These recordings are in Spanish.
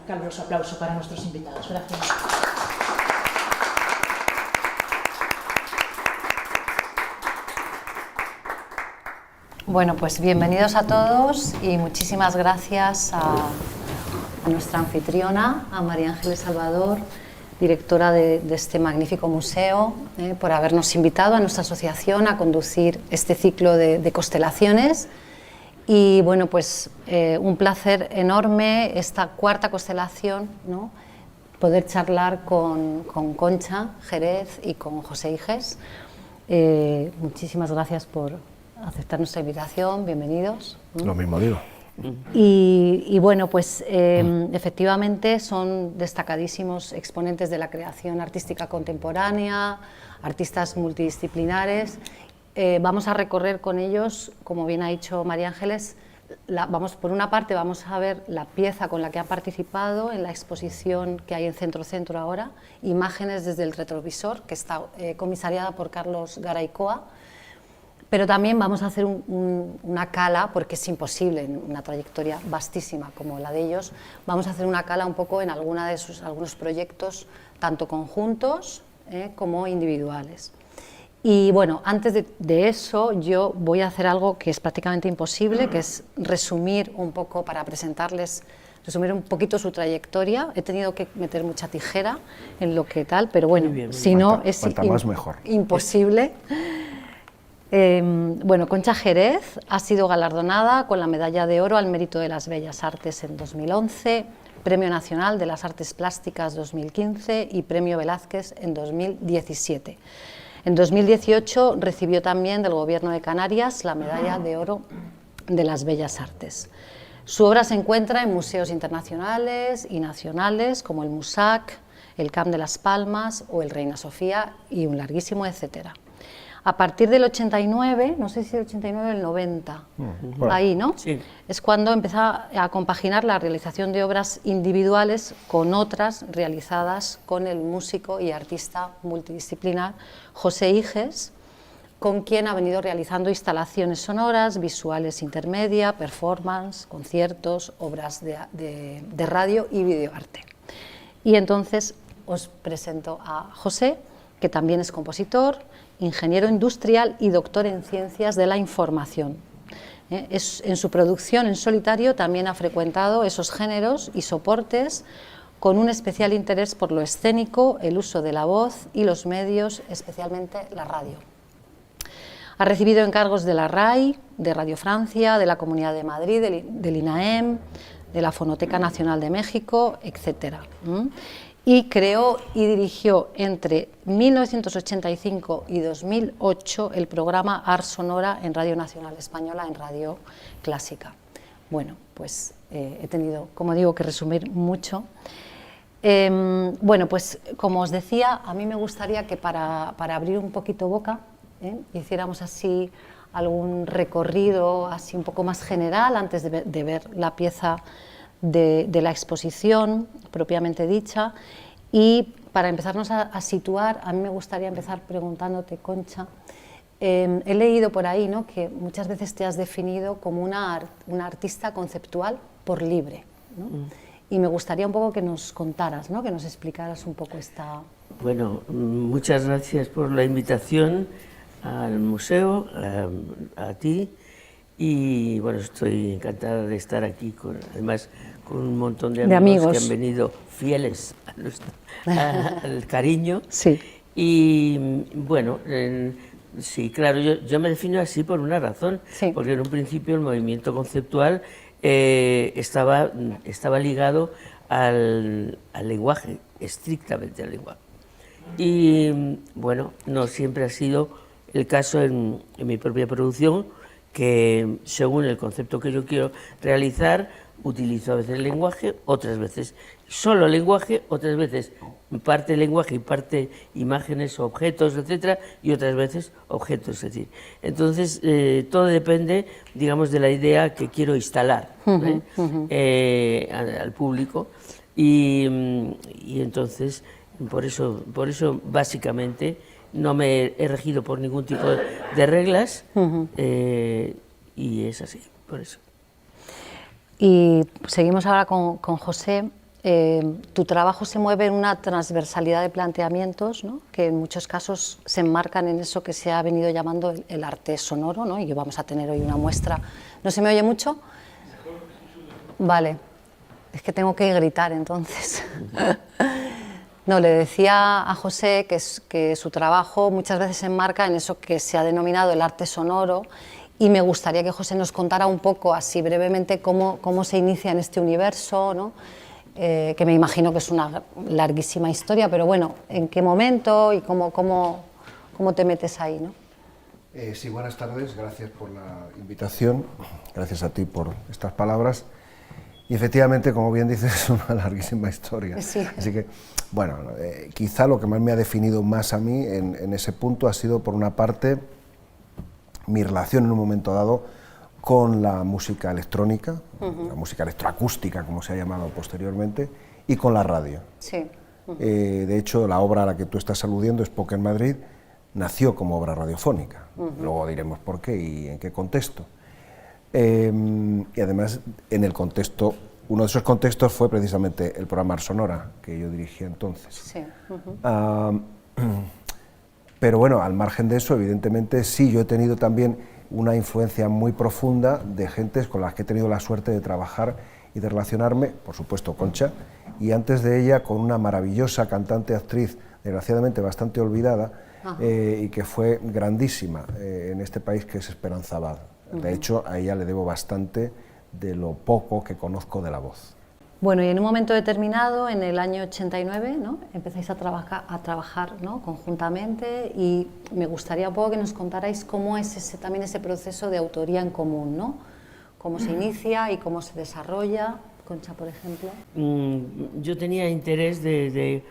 caluroso aplauso para nuestros invitados. Gracias. Bueno, pues bienvenidos a todos y muchísimas gracias a nuestra anfitriona, a María Ángeles Salvador, directora de este magnífico museo, por habernos invitado a nuestra asociación a conducir este ciclo de constelaciones. Y bueno, pues un placer enorme esta cuarta constelación, ¿no? Poder charlar con Concha Jerez y con José Iges. Muchísimas gracias por aceptar nuestra invitación, bienvenidos. Lo mismo digo. Y bueno, pues efectivamente son destacadísimos exponentes de la creación artística contemporánea, artistas multidisciplinares. Vamos a recorrer con ellos, como bien ha dicho María Ángeles, por una parte vamos a ver la pieza con la que han participado en la exposición que hay en Centro Centro ahora, Imágenes desde el retrovisor, que está comisariada por Carlos Garaycoa. Pero también vamos a hacer una cala, porque es imposible en una trayectoria vastísima como la de ellos, vamos a hacer una cala un poco en algunos proyectos, tanto conjuntos como individuales. Y bueno, antes de eso yo voy a hacer algo que es prácticamente imposible, que es resumir un poco, para presentarles, resumir un poquito su trayectoria. He tenido que meter mucha tijera en lo que tal, pero bueno, si no es imposible. Bueno, Concha Jerez ha sido galardonada con la Medalla de Oro al Mérito de las Bellas Artes en 2011, Premio Nacional de las Artes Plásticas 2015 y Premio Velázquez en 2017. En 2018 recibió también del Gobierno de Canarias la Medalla de Oro de las Bellas Artes. Su obra se encuentra en museos internacionales y nacionales como el MUSAC, el Camp de las Palmas o el Reina Sofía y un larguísimo etcétera. A partir del 89, no sé si el 89 o el 90, ahí, ¿no? Sí. Es cuando empieza a compaginar la realización de obras individuales con otras realizadas con el músico y artista multidisciplinar José Iges, con quien ha venido realizando instalaciones sonoras, visuales intermedia, performance, conciertos, obras de radio y videoarte. Y entonces os presento a José, que también es compositor, ingeniero industrial y doctor en ciencias de la información. En su producción en solitario también ha frecuentado esos géneros y soportes con un especial interés por lo escénico, el uso de la voz y los medios, especialmente la radio. Ha recibido encargos de la RAI, de Radio Francia, de la Comunidad de Madrid, del INAEM, de la Fonoteca Nacional de México, etc. Y creó y dirigió entre 1985 y 2008 el programa Ars Sonora en Radio Nacional Española, en Radio Clásica. Bueno, pues he tenido, como digo, que resumir mucho. Bueno, pues como os decía, a mí me gustaría que para abrir un poquito boca, hiciéramos así algún recorrido así un poco más general antes de ver la pieza de la exposición propiamente dicha. Y para empezarnos a situar, a mí me gustaría empezar preguntándote, Concha, he leído por ahí, ¿no?, que muchas veces te has definido como una artista conceptual por libre, ¿no? Y me gustaría un poco que nos contaras, ¿no?, que nos explicaras un poco esta... Bueno, muchas gracias por la invitación al museo, a ti, y bueno, estoy encantada de estar aquí, además con un montón de amigos que han venido fieles al cariño. Sí. Y bueno, sí, claro, yo me defino así por una razón, sí. Porque en un principio el movimiento conceptual estaba ligado al lenguaje, estrictamente al lenguaje. Y bueno, no siempre ha sido el caso en mi propia producción, que según el concepto que yo quiero realizar, utilizo a veces el lenguaje, otras veces solo lenguaje, otras veces parte lenguaje y parte imágenes, objetos, etcétera, y otras veces objetos, es decir. Entonces, todo depende, digamos, de la idea que quiero instalar al público, y entonces, por eso básicamente, no me he regido por ningún tipo de reglas, y es así, por eso. Y seguimos ahora con José. tu trabajo se mueve en una transversalidad de planteamientos, ¿no?, que en muchos casos se enmarcan en eso que se ha venido llamando el arte sonoro, ¿no?, y vamos a tener hoy una muestra. ¿No se me oye mucho? Vale, es que tengo que gritar entonces. No, le decía a José que su trabajo muchas veces se enmarca en eso que se ha denominado el arte sonoro, y me gustaría que José nos contara un poco, así brevemente, cómo se inicia en este universo, ¿no?, que me imagino que es una larguísima historia, pero bueno, ¿en qué momento y cómo te metes ahí, ¿no? Sí, buenas tardes, gracias por la invitación, gracias a ti por estas palabras. Y efectivamente, como bien dices, es una larguísima historia. Sí. Así que, bueno, quizá lo que más me ha definido más a mí en ese punto ha sido, por una parte, mi relación en un momento dado con la música electrónica, la música electroacústica, como se ha llamado posteriormente, y con la radio. Sí. De hecho, la obra a la que tú estás aludiendo, Spoken Madrid, nació como obra radiofónica. Luego diremos por qué y en qué contexto. Y además, en el contexto, uno de esos contextos fue precisamente el programa Ars Sonora, que yo dirigía entonces. Sí. Pero bueno, al margen de eso, evidentemente, sí, yo he tenido también una influencia muy profunda de gentes con las que he tenido la suerte de trabajar y de relacionarme, por supuesto Concha, y antes de ella con una maravillosa cantante, actriz, desgraciadamente bastante olvidada, y que fue grandísima en este país, que es Esperanza Abad. De hecho, a ella le debo bastante de lo poco que conozco de la voz. Bueno, y en un momento determinado, en el año 89, ¿no?, empezáis a trabajar, ¿no?, conjuntamente, y me gustaría un poco que nos contarais cómo es también ese proceso de autoría en común, ¿no?, cómo se inicia y cómo se desarrolla. Concha, por ejemplo. Yo tenía interés de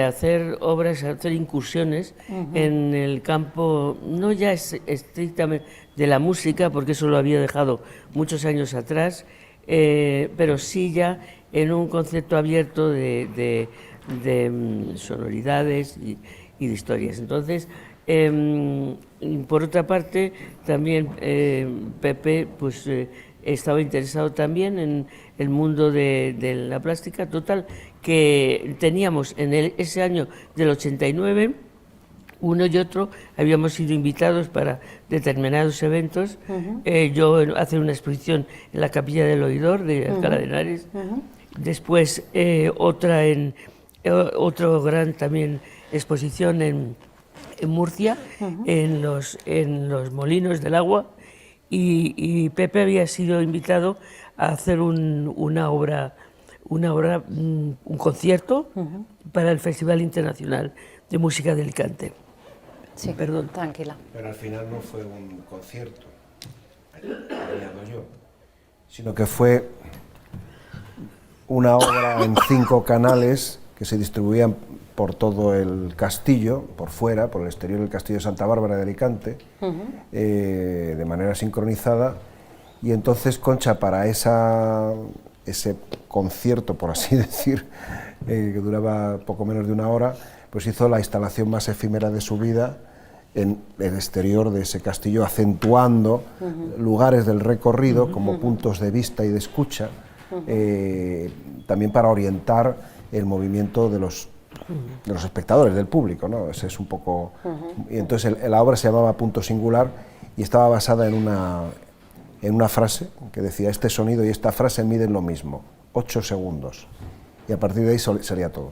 hacer obras, hacer incursiones en el campo, no ya estrictamente de la música, porque eso lo había dejado muchos años atrás, pero sí ya en un concepto abierto de sonoridades y de historias. Entonces, por otra parte, también Pepe pues, estaba interesado también en el mundo de la plástica. Total, que teníamos en ese año del 89, uno y otro habíamos sido invitados para determinados eventos. Yo hacer una exposición en la Capilla del Oidor de Alcalá de Henares, después otra otro gran también exposición en Murcia, en los Molinos del Agua, y Pepe había sido invitado a hacer un concierto para el Festival Internacional de Música de Alicante. Sí, perdón. Tranquila. Pero al final no fue un concierto, sino que fue una obra en 5 canales que se distribuían por todo el castillo, por fuera, por el exterior del castillo de Santa Bárbara de Alicante, de manera sincronizada. Y entonces Concha, para ese concierto, por así decir, que duraba poco menos de una hora, pues hizo la instalación más efímera de su vida en el exterior de ese castillo, acentuando lugares del recorrido como puntos de vista y de escucha, también para orientar el movimiento de los espectadores, del público, ¿no? Ese es un poco... Y entonces la obra se llamaba Punto Singular y estaba basada en una frase que decía: este sonido y esta frase miden lo mismo, 8 segundos. Y a partir de ahí sería todo.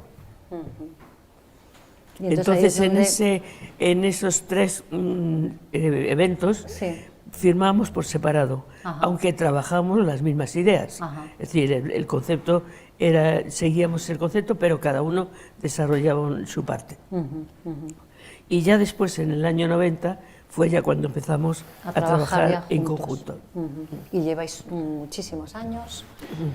Y entonces donde... en esos 3 eventos firmamos por separado, aunque trabajamos las mismas ideas. Es decir, el concepto seguíamos el concepto, pero cada uno desarrollaba su parte. Y ya después, en el año 90, fue ya cuando empezamos a trabajar en conjunto. Y lleváis muchísimos años.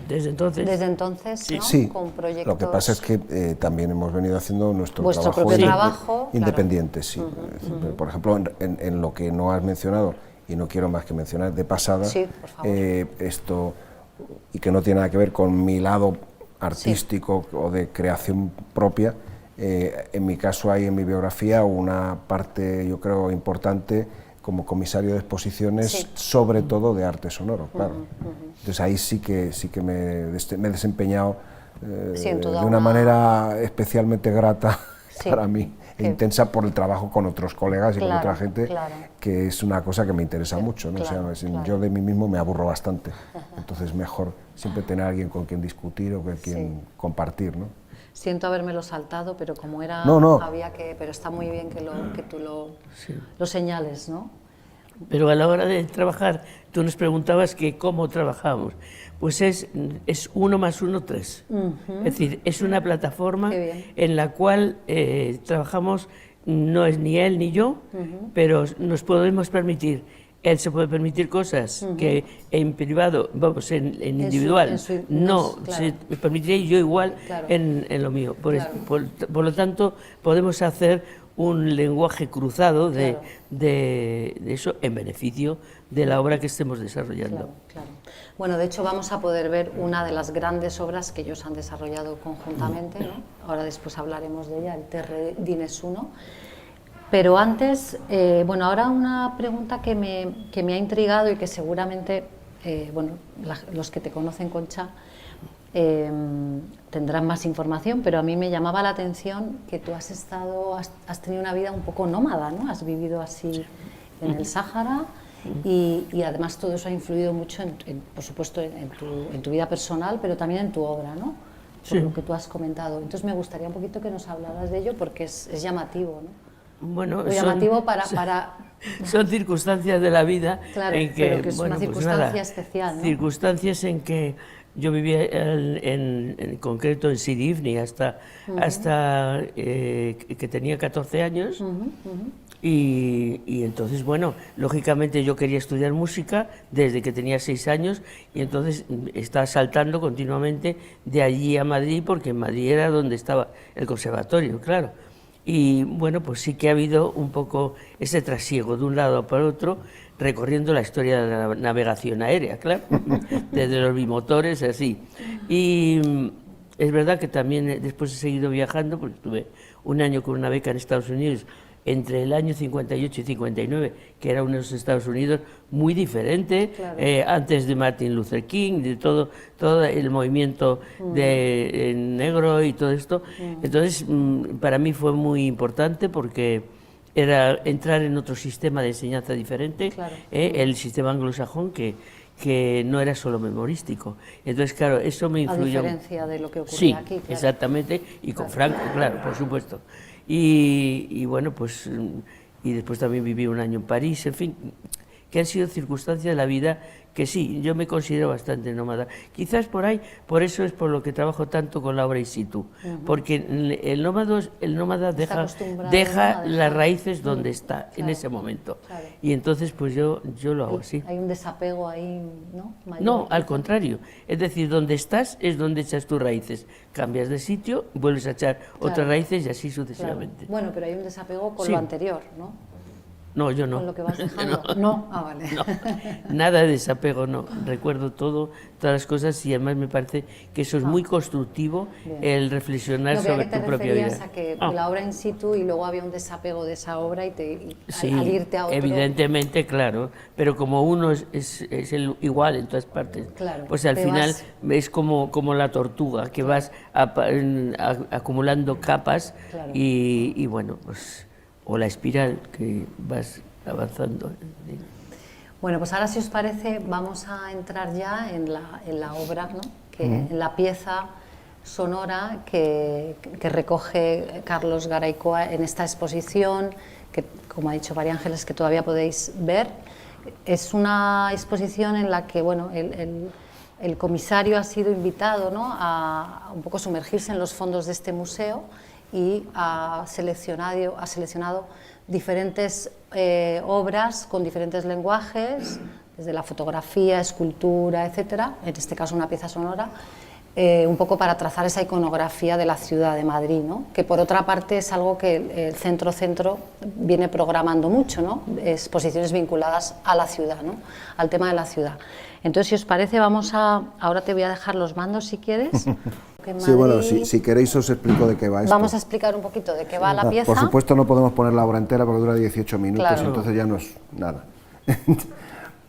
Desde entonces. Desde entonces, sí, ¿no? sí. Con proyectos... Lo que pasa es que también hemos venido haciendo nuestro propio trabajo independiente, sí. Por ejemplo, en lo que no has mencionado, y no quiero más que mencionar de pasada, por favor. Esto, y que no tiene nada que ver con mi lado artístico o de creación propia. En mi caso hay en mi biografía una parte, yo creo, importante como comisario de exposiciones, Sí. sobre todo de arte sonoro, claro. Entonces ahí sí que me he desempeñado Sí, en de toda una una- manera especialmente grata Sí. para mí, e Que- intensa por el trabajo con otros colegas y con Claro, otra gente, claro. que es una cosa que me interesa Sí, mucho, ¿no? claro, O sea, claro. yo de mí mismo me aburro bastante, entonces mejor siempre tener a alguien con quien discutir o con quien compartir, ¿no? Siento habérmelo saltado, pero como era, No. había que, pero está muy bien que tú lo señales, ¿no? Pero a la hora de trabajar, tú nos preguntabas que cómo trabajamos. Pues es 1 más 1, 3. Es decir, es una plataforma Qué bien. en la cual trabajamos, no es ni él ni yo, pero nos podemos permitir. Él se puede permitir cosas que en privado, vamos, en individual, en su- no claro. se me permitiría, y yo igual Claro. en lo mío. Claro. Por lo tanto, podemos hacer un lenguaje cruzado Claro. de eso en beneficio de la obra que estemos desarrollando. Claro, claro. Bueno, de hecho vamos a poder ver una de las grandes obras que ellos han desarrollado conjuntamente, ¿no? Ahora después hablaremos de ella, el Terre Dines 1. Pero antes, bueno, ahora una pregunta que me ha intrigado y que seguramente, bueno, los que te conocen, Concha, tendrán más información, pero a mí me llamaba la atención que tú has tenido una vida un poco nómada, ¿no? Has vivido así en el Sáhara y además todo eso ha influido mucho, por supuesto, en tu vida personal, pero también en tu obra, ¿no? Por Sí. lo que tú has comentado. Entonces me gustaría un poquito que nos hablaras de ello porque es llamativo, ¿no? Bueno, Muy llamativo para son circunstancias de la vida Claro, en que, pero que es una bueno, pues circunstancia nada, especial, ¿no? circunstancias en que yo vivía en concreto en Sidi Ifni hasta que tenía 14 años. Y entonces, bueno, lógicamente yo quería estudiar música desde que tenía 6 años y entonces estaba saltando continuamente de allí a Madrid porque en Madrid era donde estaba el conservatorio, claro. Y bueno, pues sí que ha habido un poco ese trasiego de un lado para otro, recorriendo la historia de la navegación aérea, claro, desde los bimotores, así. Y es verdad que también después he seguido viajando, porque estuve un año con una beca en Estados Unidos, entre el año 58 y 59, que era unos Estados Unidos muy diferente, Claro. Antes de Martin Luther King, de todo el movimiento de negro y todo esto. Entonces, para mí fue muy importante porque era entrar en otro sistema de enseñanza diferente, Claro. El sistema anglosajón, que no era solo memorístico. Entonces, claro, eso me a influyó. diferencia de lo que ocurría Sí, aquí. Claro. exactamente, y con Franco, claro, por supuesto. Y bueno, pues, y después también viví un año en París, en fin, que han sido circunstancias de la vida que sí, yo me considero bastante nómada. Quizás por eso es por lo que trabajo tanto con la obra in situ, porque el nómada deja acostumbrado, ¿no? a las dejar. raíces donde está, en Claro, ese momento. claro. Y entonces, pues yo lo hago así. Hay un desapego ahí, ¿no? Mayor. No, al contrario. Es decir, donde estás es donde echas tus raíces. Cambias de sitio, vuelves a echar otras raíces y así Claro. sucesivamente. Bueno, pero hay un desapego con Sí. lo anterior, ¿no? No, yo no. Con lo que vas dejando. No. Ah, vale. No, nada de desapego, no. Recuerdo todas las cosas y además me parece que eso es muy constructivo, Bien. el reflexionar No, creo sobre que te tu propia referías vida. a que Ah, la obra in situ y luego había un desapego de esa obra y sí, al irte a otro... evidentemente, claro, pero como uno es el igual en todas partes, Claro, pues al te final vas- es como la tortuga, que vas acumulando capas Claro. y bueno, pues, o la espiral que vas avanzando. Bueno, pues ahora si os parece vamos a entrar ya en la obra, ¿no? En la pieza sonora que recoge Carlos Garaycoa en esta exposición, que como ha dicho María Ángeles, que todavía podéis ver. Es una exposición en la que bueno, el comisario ha sido invitado, ¿no? a un poco sumergirse en los fondos de este museo y ha seleccionado diferentes obras con diferentes lenguajes, desde la fotografía, escultura, etcétera, en este caso una pieza sonora, un poco para trazar esa iconografía de la ciudad de Madrid, ¿no? Que por otra parte es algo que el centro viene programando mucho, ¿no? Exposiciones vinculadas a la ciudad, ¿no? Al tema de la ciudad. Entonces, si os parece, ahora te voy a dejar los mandos si quieres. Sí, bueno, si queréis os explico de qué va esto. Vamos a explicar un poquito de qué va la pieza. Por supuesto no podemos poner la obra entera porque dura 18 minutos, claro. Entonces ya no es nada.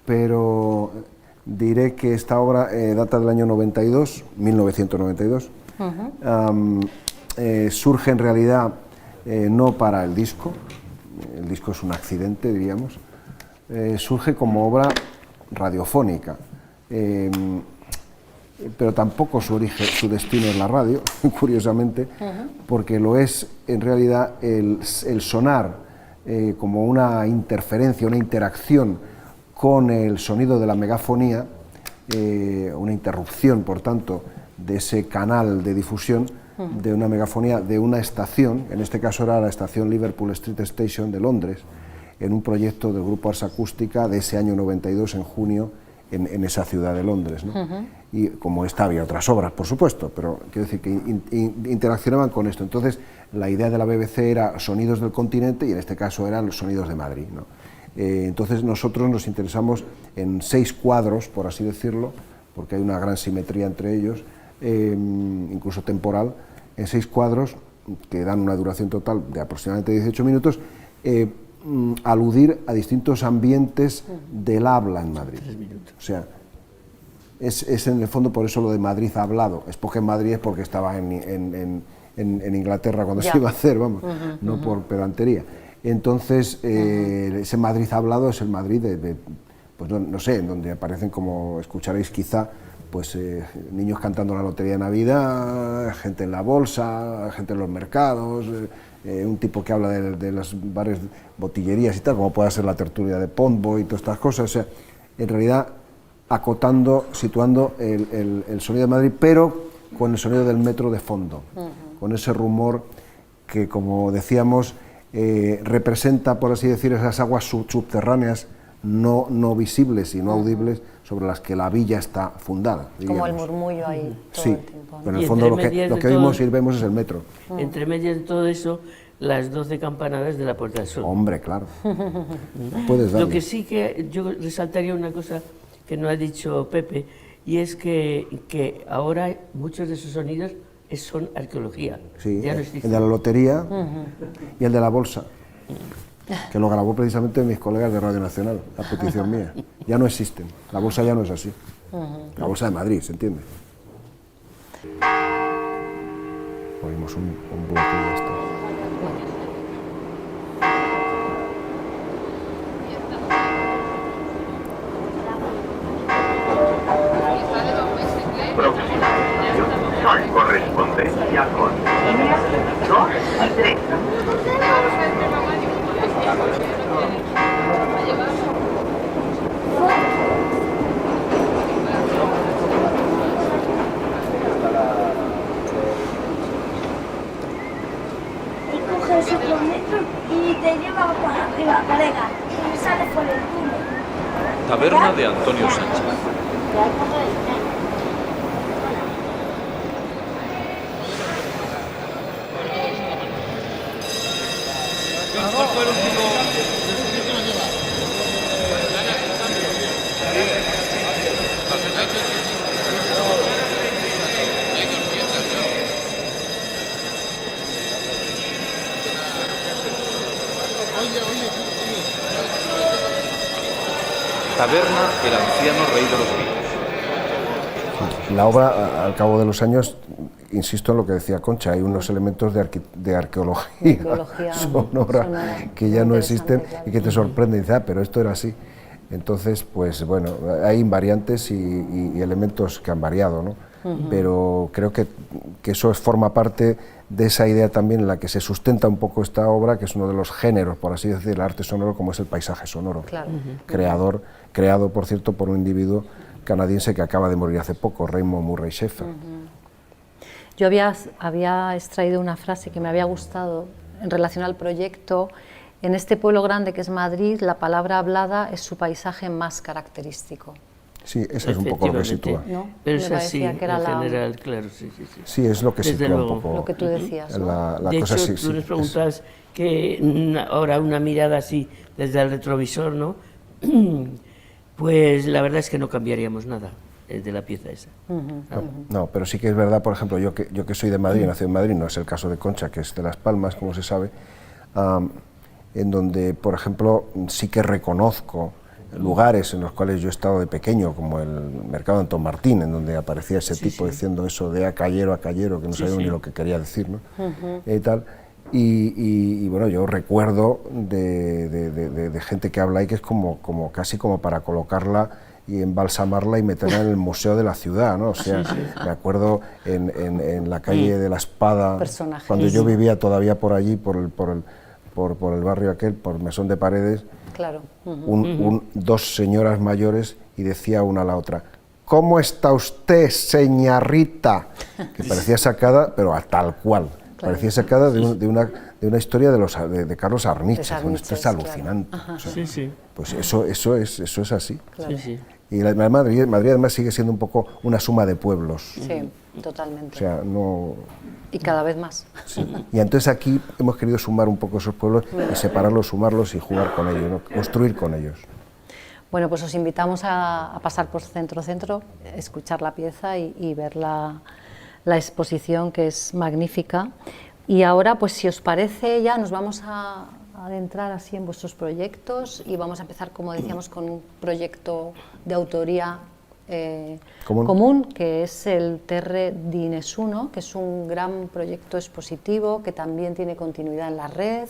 Pero diré que esta obra data del año 1992. Surge en realidad no para el disco es un accidente, diríamos, surge como obra radiofónica. Pero tampoco su destino es la radio, curiosamente, porque lo es en realidad el sonar como una interferencia, una interacción con el sonido de la megafonía, una interrupción, por tanto, de ese canal de difusión de una megafonía de una estación, en este caso era la estación Liverpool Street Station de Londres, en un proyecto del Grupo Ars Acústica de ese año 92, en junio, en esa ciudad de Londres, ¿no? Y como esta había otras obras, por supuesto, pero quiero decir que interaccionaban con esto. Entonces, la idea de la BBC era sonidos del continente y en este caso eran los sonidos de Madrid, ¿no? Entonces nosotros nos interesamos en 6 cuadros, por así decirlo, porque hay una gran simetría entre ellos, incluso temporal, en 6 cuadros que dan una duración total de aproximadamente 18 minutos, aludir a distintos ambientes del habla en Madrid. O sea, es en el fondo por eso lo de Madrid hablado. Escoge Madrid es porque estaba en Inglaterra cuando se iba a hacer, vamos, no por pedantería. Entonces, ese Madrid hablado es el Madrid pues no sé, en donde aparecen, como escucharéis quizá, pues niños cantando la lotería de Navidad, gente en la bolsa, gente en los mercados, un tipo que habla de los bares, botillerías y tal, como pueda ser la tertulia de Pondboy y todas estas cosas. O sea, en realidad acotando, situando el sonido de Madrid, pero con el sonido del metro de fondo, con ese rumor que, como decíamos, representa, por así decir, esas aguas subterráneas no visibles y no audibles sobre las que la villa está fundada, como el murmullo ahí todo sí, el tiempo, ¿no? pero en el fondo lo que oímos y vemos es el metro. Entre medias de todo eso, las 12 campanadas de la Puerta del Sol. Hombre, claro. Puedes darle. Lo que sí que yo resaltaría una cosa que no ha dicho Pepe, y es que ahora muchos de esos sonidos son arqueología. Sí, ya no el de la lotería y el de la bolsa, que lo grabó precisamente mis colegas de Radio Nacional, a petición mía. Ya no existen, la bolsa ya no es así. La bolsa de Madrid, ¿se entiende? Oímos un bloque y ya está. Próxima estación, Sol, correspondencia con líneas 2 y 3. Y coges otro metro y te lleva para arriba, colega, y sales por el túnel. Taberna de Antonio Sánchez. Taberna El Anciano Rey de los Vinos. La obra, al cabo de los años, insisto en lo que decía Concha, hay unos elementos de arqueología sonora que ya no existen y que te sorprenden y dices, pero esto era así. Entonces, pues bueno, hay invariantes y elementos que han variado, ¿no? Pero creo que eso forma parte de esa idea también en la que se sustenta un poco esta obra, que es uno de los géneros, por así decir, del arte sonoro, como es el paisaje sonoro, claro. creado, por cierto, por un individuo canadiense que acaba de morir hace poco, Raymond Murray Schafer. Yo había extraído una frase que me había gustado en relación al proyecto. En este pueblo grande que es Madrid, la palabra hablada es su paisaje más característico. Sí, eso es un poco lo que sitúa. ¿No? Pero Me es así, parecía que era en la- general, claro, sí, sí, sí. Sí, es lo que Desde sitúa luego. un poco Lo que tú decías, ¿no? la De cosa. hecho, Sí, tú sí, les preguntas que ahora una mirada así desde el retrovisor, ¿no? Pues la verdad es que no cambiaríamos nada de la pieza esa. No, pero sí que es verdad, por ejemplo, yo que soy de Madrid, nací en Madrid, no es el caso de Concha, que es de Las Palmas, como se sabe, en donde, por ejemplo, sí que reconozco lugares en los cuales yo he estado de pequeño, como el mercado de Antón Martín, en donde aparecía ese tipo diciendo eso de a callero, que no sabía ni lo que quería decir, ¿no? Y tal. Y bueno, yo recuerdo de gente que habla ahí que es como casi como para colocarla y embalsamarla y meterla en el museo de la ciudad, ¿no? O sea, me acuerdo en la calle de la Espada, Personajes. cuando yo vivía todavía por allí, por el barrio aquel, por Mesón de Paredes, Claro. dos señoras mayores, y decía una a la otra: ¿cómo está usted, señorita? Que parecía sacada, pero a tal cual. Parecía sacada de una historia de Carlos Arniches. De Esto es Arniches, alucinante. claro. O sea, Sí, sí. pues eso es así. Sí, sí. Y Madrid además sigue siendo un poco una suma de pueblos. Sí, totalmente. O sea, no... Y cada vez más. Sí. Y entonces aquí hemos querido sumar un poco esos pueblos y separarlos, sumarlos y jugar con ellos, ¿no? Construir con ellos. Bueno, pues os invitamos a pasar por Centro, escuchar la pieza y ver la exposición, que es magnífica. Y ahora, pues si os parece, ya nos vamos a adentrar así en vuestros proyectos y vamos a empezar, como decíamos, con un proyecto de autoría común, que es el Terre di Nessuno, que es un gran proyecto expositivo que también tiene continuidad en la red.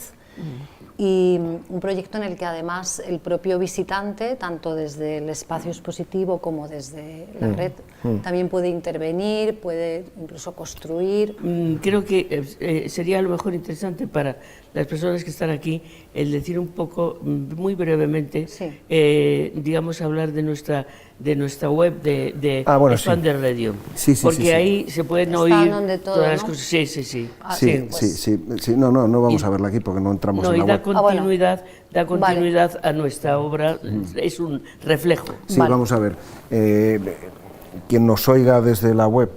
Y un proyecto en el que además el propio visitante, tanto desde el espacio expositivo como desde la red, también puede intervenir, puede incluso construir. Creo que sería a lo mejor interesante para las personas que están aquí el decir un poco, muy brevemente, Sí. digamos, hablar de nuestra web de bueno, Expander Radio, Sí, sí, porque sí, sí. ahí se pueden Está oír donde todo, todas las ¿no? cosas. Sí, sí, sí. Sí. No vamos a verla aquí porque no entramos No, en y la da web. continuidad a nuestra obra, es un reflejo. Sí, Vale. vamos a ver. Quien nos oiga desde la web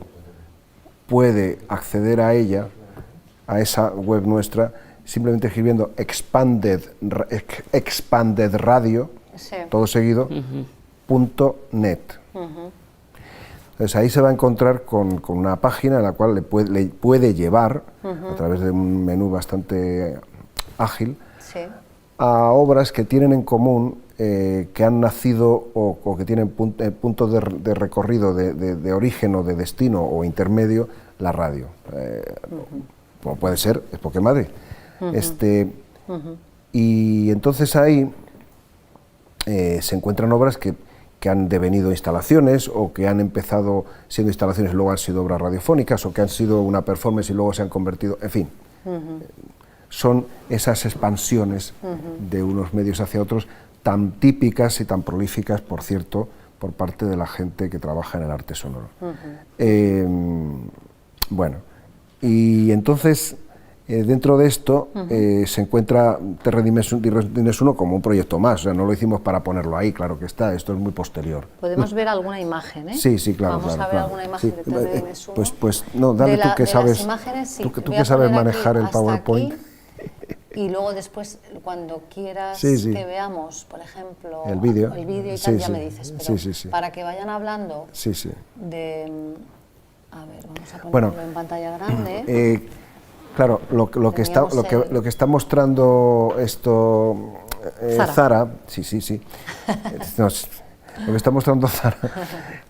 puede acceder a ella, a esa web nuestra, simplemente escribiendo Expanded Radio, Sí. todo seguido, .net. Entonces ahí se va a encontrar con una página en la cual le puede llevar, a través de un menú bastante ágil, Sí. a obras que tienen en común, que han nacido o que tienen puntos de recorrido, de origen o de destino o intermedio, la radio. Como puede ser Espoque Madrid. Y entonces ahí se encuentran obras que han devenido instalaciones, o que han empezado siendo instalaciones y luego han sido obras radiofónicas, o que han sido una performance y luego se han convertido, en fin. Son esas expansiones de unos medios hacia otros, tan típicas y tan prolíficas, por cierto, por parte de la gente que trabaja en el arte sonoro. Bueno, y entonces dentro de esto se encuentra Terre di Nessuno como un proyecto más. O sea, no lo hicimos para ponerlo ahí, claro que está, esto es muy posterior. Podemos ver alguna imagen, ¿eh? Sí, sí, claro. Vamos claro, a ver claro. alguna imagen Sí, de Terre di Nessuno. Pues no, dale tú que de sabes, las imágenes, sí. tú Voy que a sabes poner aquí manejar el hasta PowerPoint. aquí, y luego después, cuando quieras Sí, sí. que veamos, por ejemplo, El vídeo. y Sí, tal, ya sí. me dices. Pero Sí. para que vayan hablando Sí, sí. de... A ver, vamos a ponerlo Bueno, en pantalla grande. Claro, lo que está mostrando esto Zara. sí. No, lo que está mostrando Zara,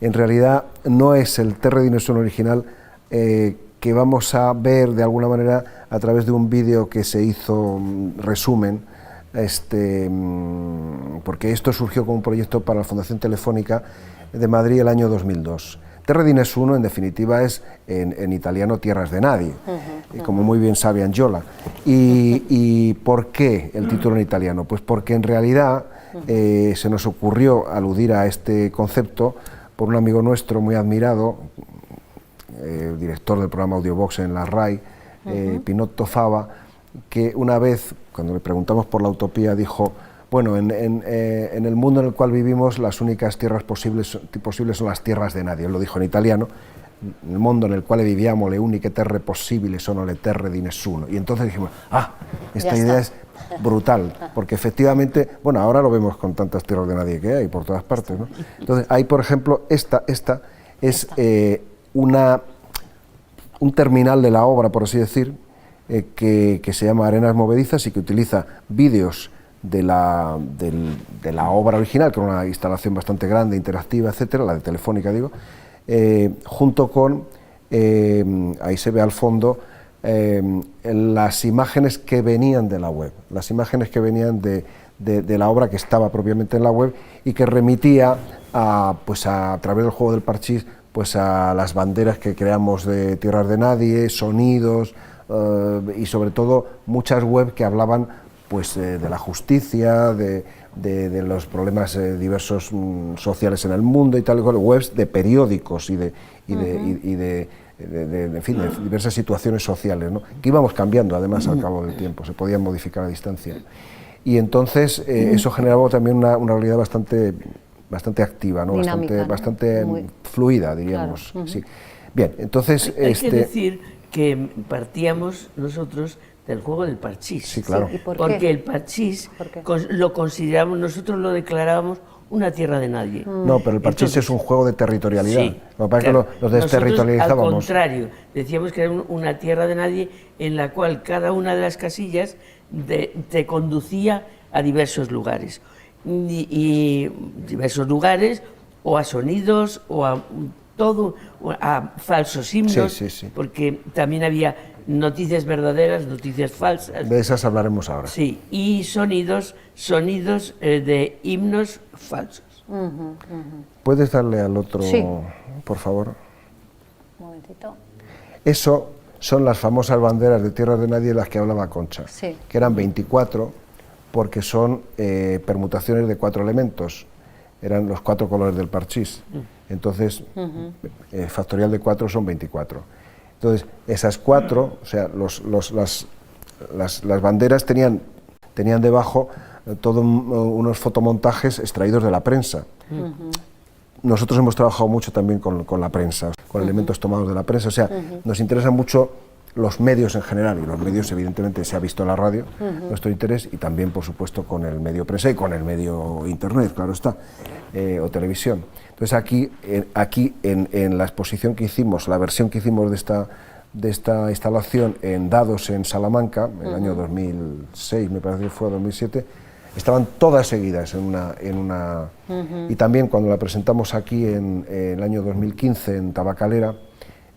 en realidad no es el Terre di Nessuno original, que vamos a ver de alguna manera a través de un vídeo que se hizo resumen, porque esto surgió como un proyecto para la Fundación Telefónica de Madrid el año 2002. Terre di Nessuno, en definitiva, es en italiano tierras de nadie, como muy bien sabe Angiola. ¿Y por qué el título en italiano? Pues porque en realidad se nos ocurrió aludir a este concepto por un amigo nuestro muy admirado, director del programa Audiobox en la RAI, Pinotto Fava, que una vez, cuando le preguntamos por la utopía, dijo: Bueno, en el mundo en el cual vivimos, las únicas tierras posibles son las tierras de nadie, lo dijo en italiano. Nel mondo nel quale viviamo le uniche terre possibili sono le terre di nessuno. Y entonces dijimos, esta idea es brutal, porque efectivamente, bueno, ahora lo vemos con tantas tierras de nadie que hay por todas partes, ¿no? Entonces, hay, por ejemplo, esta es un terminal de la obra, por así decir, que se llama Arenas Movedizas y que utiliza vídeos de la obra original, que era una instalación bastante grande, interactiva, etcétera, la de Telefónica, digo, junto con, ahí se ve al fondo, las imágenes que venían de la web, las imágenes que venían de la obra que estaba propiamente en la web y que remitía pues a través del juego del parchís, pues a las banderas que creamos de Tierras de Nadie, sonidos y sobre todo muchas webs que hablaban pues de la justicia, de los problemas diversos sociales en el mundo y tal, webs de periódicos y de diversas situaciones sociales, ¿no? Que íbamos cambiando además al cabo del tiempo, se podían modificar a distancia. Y entonces eso generaba también una realidad bastante activa, ¿no? Dinámica, bastante muy fluida, diríamos. Claro. Sí. Bien, entonces... Hay que decir que partíamos nosotros del juego del parchís. Sí, claro. ¿Y por qué? Porque el parchís ¿Por qué? lo considerábamos, nosotros lo declarábamos una tierra de nadie. No, pero el parchís es un juego de territorialidad. Sí, Lo que pasa claro. es que los desterritorializábamos. Al contrario, decíamos que era una tierra de nadie en la cual cada una de las casillas te conducía a diversos lugares. Y diversos lugares, o a sonidos, o a todo, o a falsos himnos, Sí. porque también había noticias verdaderas, noticias falsas. De esas hablaremos ahora. Sí, y sonidos de himnos falsos. ¿Puedes darle al otro, Sí. por favor? Un momentito. Eso son las famosas banderas de Tierras de Nadie de las que hablaba Concha, Sí. que eran 24, porque son permutaciones de 4 elementos, eran los 4 colores del parchís. Entonces, factorial de 4 son 24. Entonces, esas 4, o sea, las banderas tenían debajo todos unos fotomontajes extraídos de la prensa. Nosotros hemos trabajado mucho también con la prensa, con elementos tomados de la prensa, o sea, nos interesan mucho los medios en general, y los medios evidentemente se ha visto en la radio, nuestro interés, y también por supuesto con el medio prensa y con el medio internet, claro está, o televisión. Entonces aquí en la exposición que hicimos, la versión que hicimos de esta instalación en Dados, en Salamanca, en el año 2006, me parece que fue 2007, estaban todas seguidas en una y también cuando la presentamos aquí en el año 2015 en Tabacalera,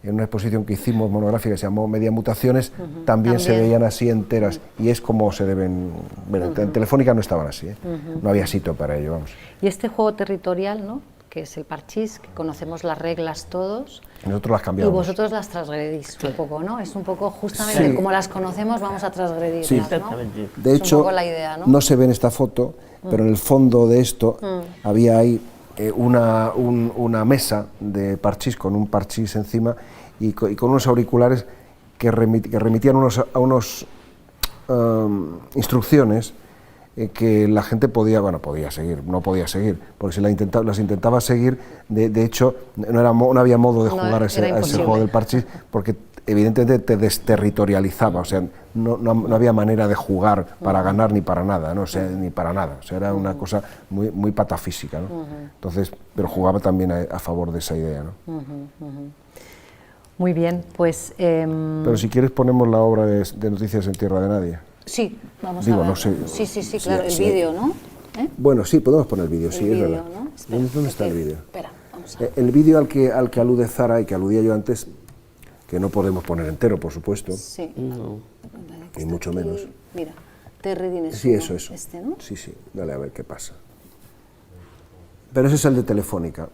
en una exposición que hicimos monográfica que se llamó Media Mutaciones, también se veían así enteras, y es como se deben... Bueno, en Telefónica no estaban así, no había sitio para ello, vamos. Y este juego territorial, ¿no?, que es el parchís, que conocemos las reglas todos, Nosotros las cambiamos. y vosotros las transgredís un poco, ¿no? Es un poco justamente Sí. como las conocemos, vamos a transgredirlas, Sí. ¿no? Exactamente. De Es un hecho, poco la idea, ¿no? no se ve en esta foto, pero en el fondo de esto había ahí una mesa de parchís con un parchís encima y con unos auriculares que remitían a unos instrucciones que la gente podía seguir, no podía seguir, porque si las intentaba seguir, de hecho no había modo de jugar a ese juego del parchís, porque evidentemente te desterritorializaba, o sea, no había manera de jugar para ganar ni para nada, ¿no? O sea, ni para nada, o sea, era una cosa muy patafísica, ¿no? Entonces, pero jugaba también a favor de esa idea, ¿no? Muy bien, pues... Pero si quieres ponemos la obra de Noticias en Tierra de Nadie. Sí, vamos Digo, a ver. no sé. Sí, claro, el Sí. vídeo, ¿no? ¿Eh? Bueno, sí, podemos poner el vídeo, sí, El es vídeo, verdad. ¿no? Espera, ¿Dónde está el vídeo? Espera, vamos a ver. El vídeo al que alude Zara y que aludía yo antes, que no podemos poner entero, por supuesto, Sí. No. Vale, que y está mucho aquí. menos. Mira, Terry Dines. Sí, eso. Este, ¿no? Sí, dale a ver qué pasa. Pero ese es el de Telefónica.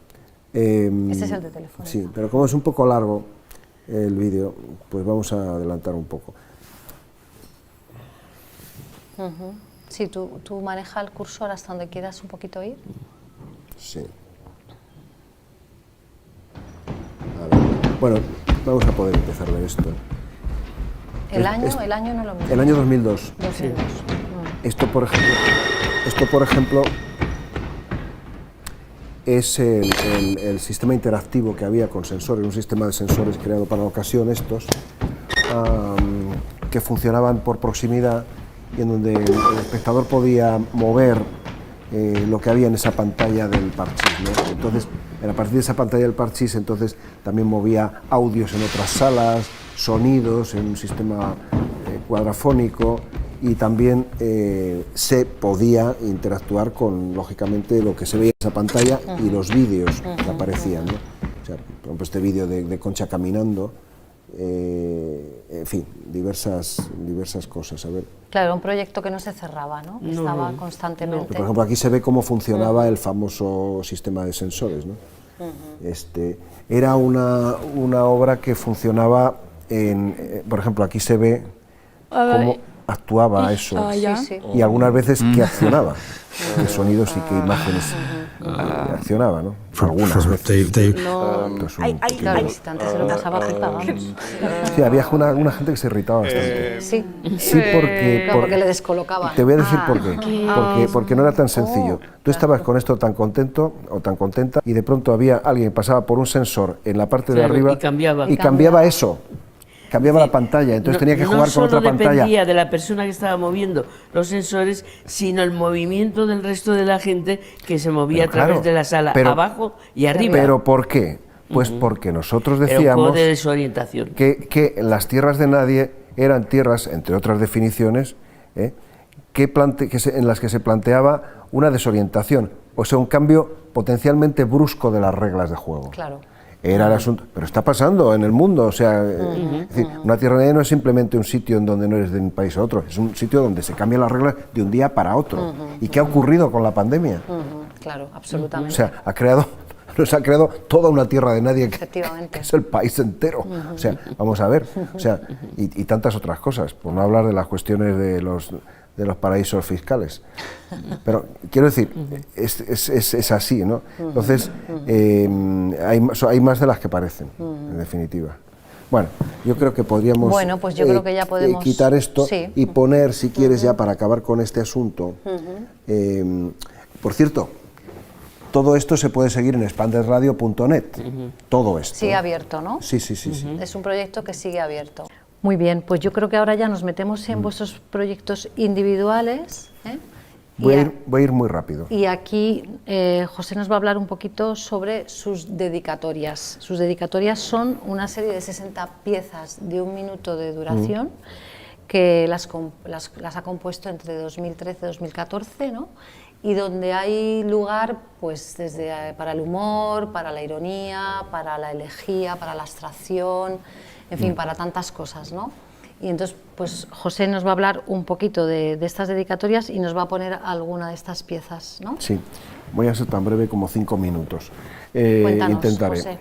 Ese es el de Telefónica. Sí, pero como es un poco largo el vídeo, pues vamos a adelantar un poco. Sí, tú manejas el cursor hasta donde quieras un poquito ir. Sí. A ver. Bueno, vamos a poder empezar a ver esto. El año no lo mismo. El año 2002. 2002. Esto, por ejemplo, Esto, por ejemplo, es el sistema interactivo que había con sensores, un sistema de sensores creado para la ocasión, estos, que funcionaban por proximidad y en donde el espectador podía mover lo que había en esa pantalla del parchís, ¿no? Entonces, a partir de esa pantalla del parchís, entonces también movía audios en otras salas, sonidos en un sistema cuadrafónico, y también se podía interactuar con, lógicamente, lo que se veía en esa pantalla y los vídeos que aparecían, ¿no? O sea, por ejemplo, este vídeo de Concha caminando, en fin, diversas cosas. A ver. Claro, un proyecto que no se cerraba, ¿no? Estaba constantemente... Por ejemplo, aquí se ve cómo funcionaba el famoso sistema de sensores, ¿no? Era una obra que funcionaba por ejemplo, aquí se ve cómo actuaba eso, y algunas veces que accionaba, qué sonidos y qué imágenes accionaba, ¿no? Algunas veces. Claro, visitantes se lo pasaba pipa, vamos. Sí, había una gente que se irritaba bastante. Sí, porque le descolocaba. Te voy a decir por qué. Porque no era tan sencillo. Tú estabas con esto tan contento o tan contenta, y de pronto había alguien que pasaba por un sensor en la parte de arriba y cambiaba eso. Cambiaba la pantalla, entonces tenía que jugar con otra pantalla. No solo dependía de la persona que estaba moviendo los sensores, sino el movimiento del resto de la gente que se movía a través de la sala, abajo y arriba. ¿Pero por qué? Pues porque nosotros Era un decíamos juego de desorientación. que las tierras de nadie eran tierras, entre otras definiciones, en las que se planteaba una desorientación, o sea, un cambio potencialmente brusco de las reglas de juego. Claro. Era el asunto, pero está pasando en el mundo, o sea, es decir, una tierra de nadie no es simplemente un sitio en donde no eres de un país a otro, es un sitio donde se cambian las reglas de un día para otro. ¿Y qué ha ocurrido con la pandemia? Claro, absolutamente. O sea, nos ha creado toda una tierra de nadie que es el país entero. O sea, vamos a ver, o sea, y tantas otras cosas, por no hablar de las cuestiones de los paraísos fiscales. Pero quiero decir, es así, ¿no? Entonces, hay más de las que parecen, en definitiva. Bueno, yo creo que podríamos pues yo creo que ya podemos quitar esto y poner, si quieres, ya para acabar con este asunto. Por cierto, todo esto se puede seguir en expandedradio.net, todo esto. Sigue abierto, ¿no? Sí. Es un proyecto que sigue abierto. Muy bien, pues yo creo que ahora ya nos metemos en vuestros proyectos individuales. Voy a ir muy rápido. Y aquí José nos va a hablar un poquito sobre sus dedicatorias. Sus dedicatorias son una serie de 60 piezas de 1 minuto de duración, que las ha compuesto entre 2013 y 2014, ¿no? Y donde hay lugar pues desde para el humor, para la ironía, para la elegía, para la abstracción, en fin, para tantas cosas, ¿no? Y entonces, pues José nos va a hablar un poquito de estas dedicatorias y nos va a poner alguna de estas piezas, ¿no? Sí, voy a ser tan breve como 5 minutos. Cuéntanos, intentaré. José.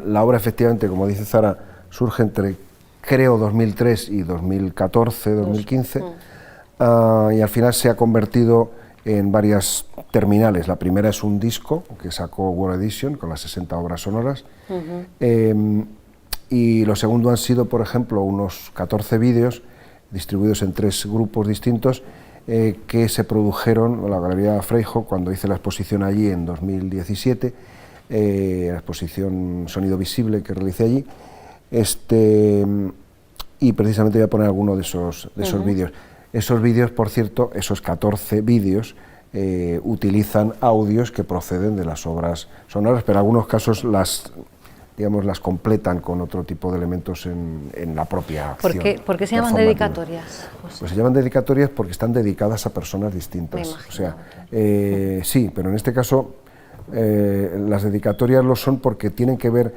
La obra, efectivamente, como dice Zara, surge entre, creo, 2003 y 2014, 2015, y al final se ha convertido en varias terminales. La primera es un disco que sacó World Edition con las 60 obras sonoras, y lo segundo han sido, por ejemplo, unos 14 vídeos distribuidos en 3 grupos distintos que se produjeron en la Galería Freijo cuando hice la exposición allí en 2017, la exposición Sonido Visible que realicé allí, y precisamente voy a poner alguno de esos vídeos. Esos vídeos, por cierto, esos 14 vídeos utilizan audios que proceden de las obras sonoras, pero en algunos casos las completan con otro tipo de elementos en la propia acción. ¿Por qué se llaman dedicatorias, José? Pues se llaman dedicatorias porque están dedicadas a personas distintas. O sea, sí, pero en este caso las dedicatorias lo son porque tienen que ver,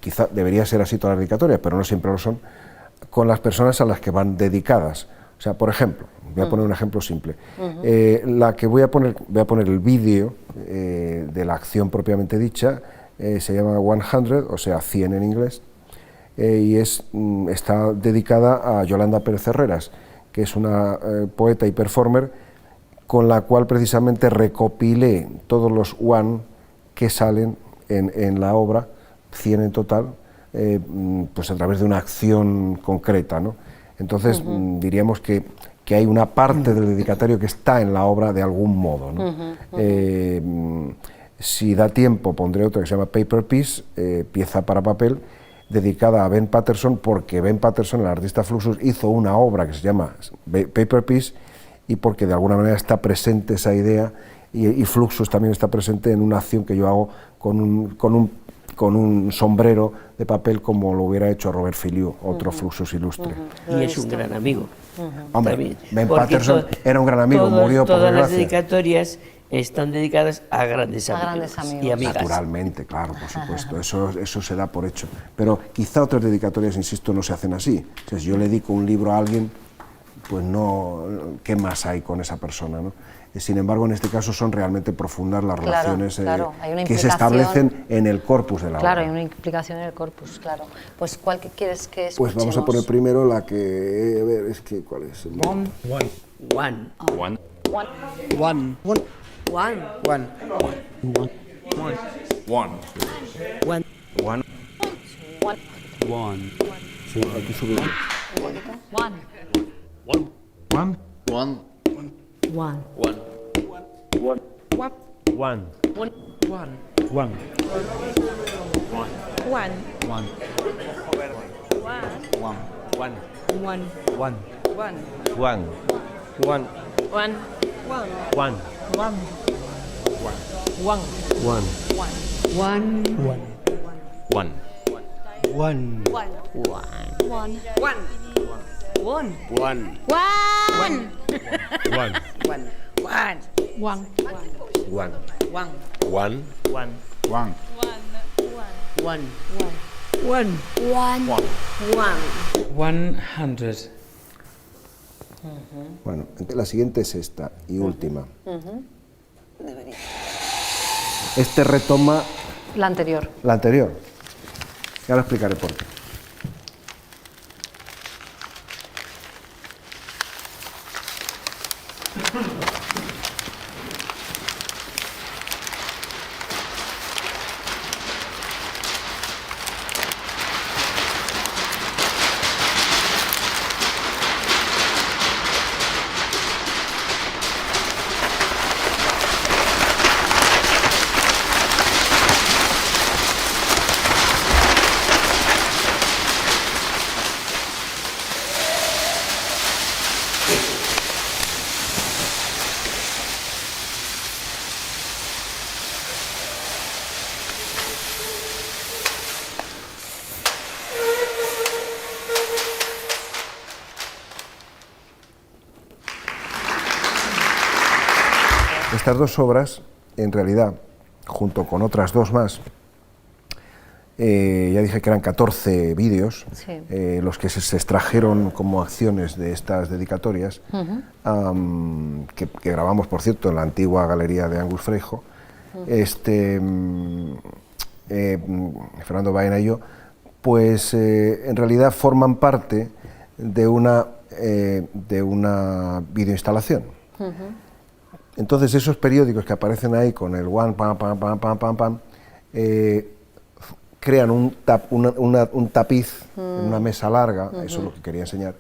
quizá debería ser así todas las dedicatorias, pero no siempre lo son, con las personas a las que van dedicadas. O sea, por ejemplo, voy a poner un ejemplo simple. La que voy a poner el vídeo de la acción propiamente dicha, se llama 100, o sea, 100 en inglés, y está dedicada a Yolanda Pérez Herreras, que es una poeta y performer con la cual precisamente recopilé todos los one que salen en la obra, 100 en total, pues a través de una acción concreta, ¿no? Entonces diríamos que que hay una parte del dedicatorio que está en la obra de algún modo, ¿no? Si da tiempo pondré otra que se llama Paper Piece, pieza para papel, dedicada a Ben Patterson, porque Ben Patterson, el artista Fluxus, hizo una obra que se llama Paper Piece, y porque de alguna manera está presente esa idea, y Fluxus también está presente en una acción que yo hago con un sombrero de papel, como lo hubiera hecho Robert Filiu, otro Fluxus ilustre. Y es un gran amigo. Hombre, También, Ben porque Patterson era un gran amigo, murió por todas las desgracia. dedicatorias están dedicadas a grandes grandes amigos y amigos. amigas. Naturalmente, claro, por supuesto, eso se da por hecho. Pero quizá otras dedicatorias, insisto, no se hacen así. O sea, si yo le dedico un libro a alguien, pues no, ¿qué más hay con esa persona, ¿no? Sin embargo, en este caso son realmente profundas las relaciones hay una que se establecen en el corpus de la obra. Claro, hay una implicación en el corpus, claro. Pues, ¿cuál que quieres que escuchemos? Pues vamos a poner primero la que... A ver, es que... ¿Cuál es? One. Aquí sube. Bueno, la siguiente es esta y última. Este retoma La anterior. la anterior. Ya lo explicaré por qué. Estas dos obras, en realidad, junto con otras dos más, ya dije que eran 14 vídeos, Sí. Los que se extrajeron como acciones de estas dedicatorias, que grabamos, por cierto, en la antigua galería de Angus Freijo. Fernando Baena y yo, pues en realidad forman parte de una videoinstalación. Entonces esos periódicos que aparecen ahí con el one, pam, pam, pam, pam, pam, pam, crean un tapiz en una mesa larga, eso es lo que quería enseñar,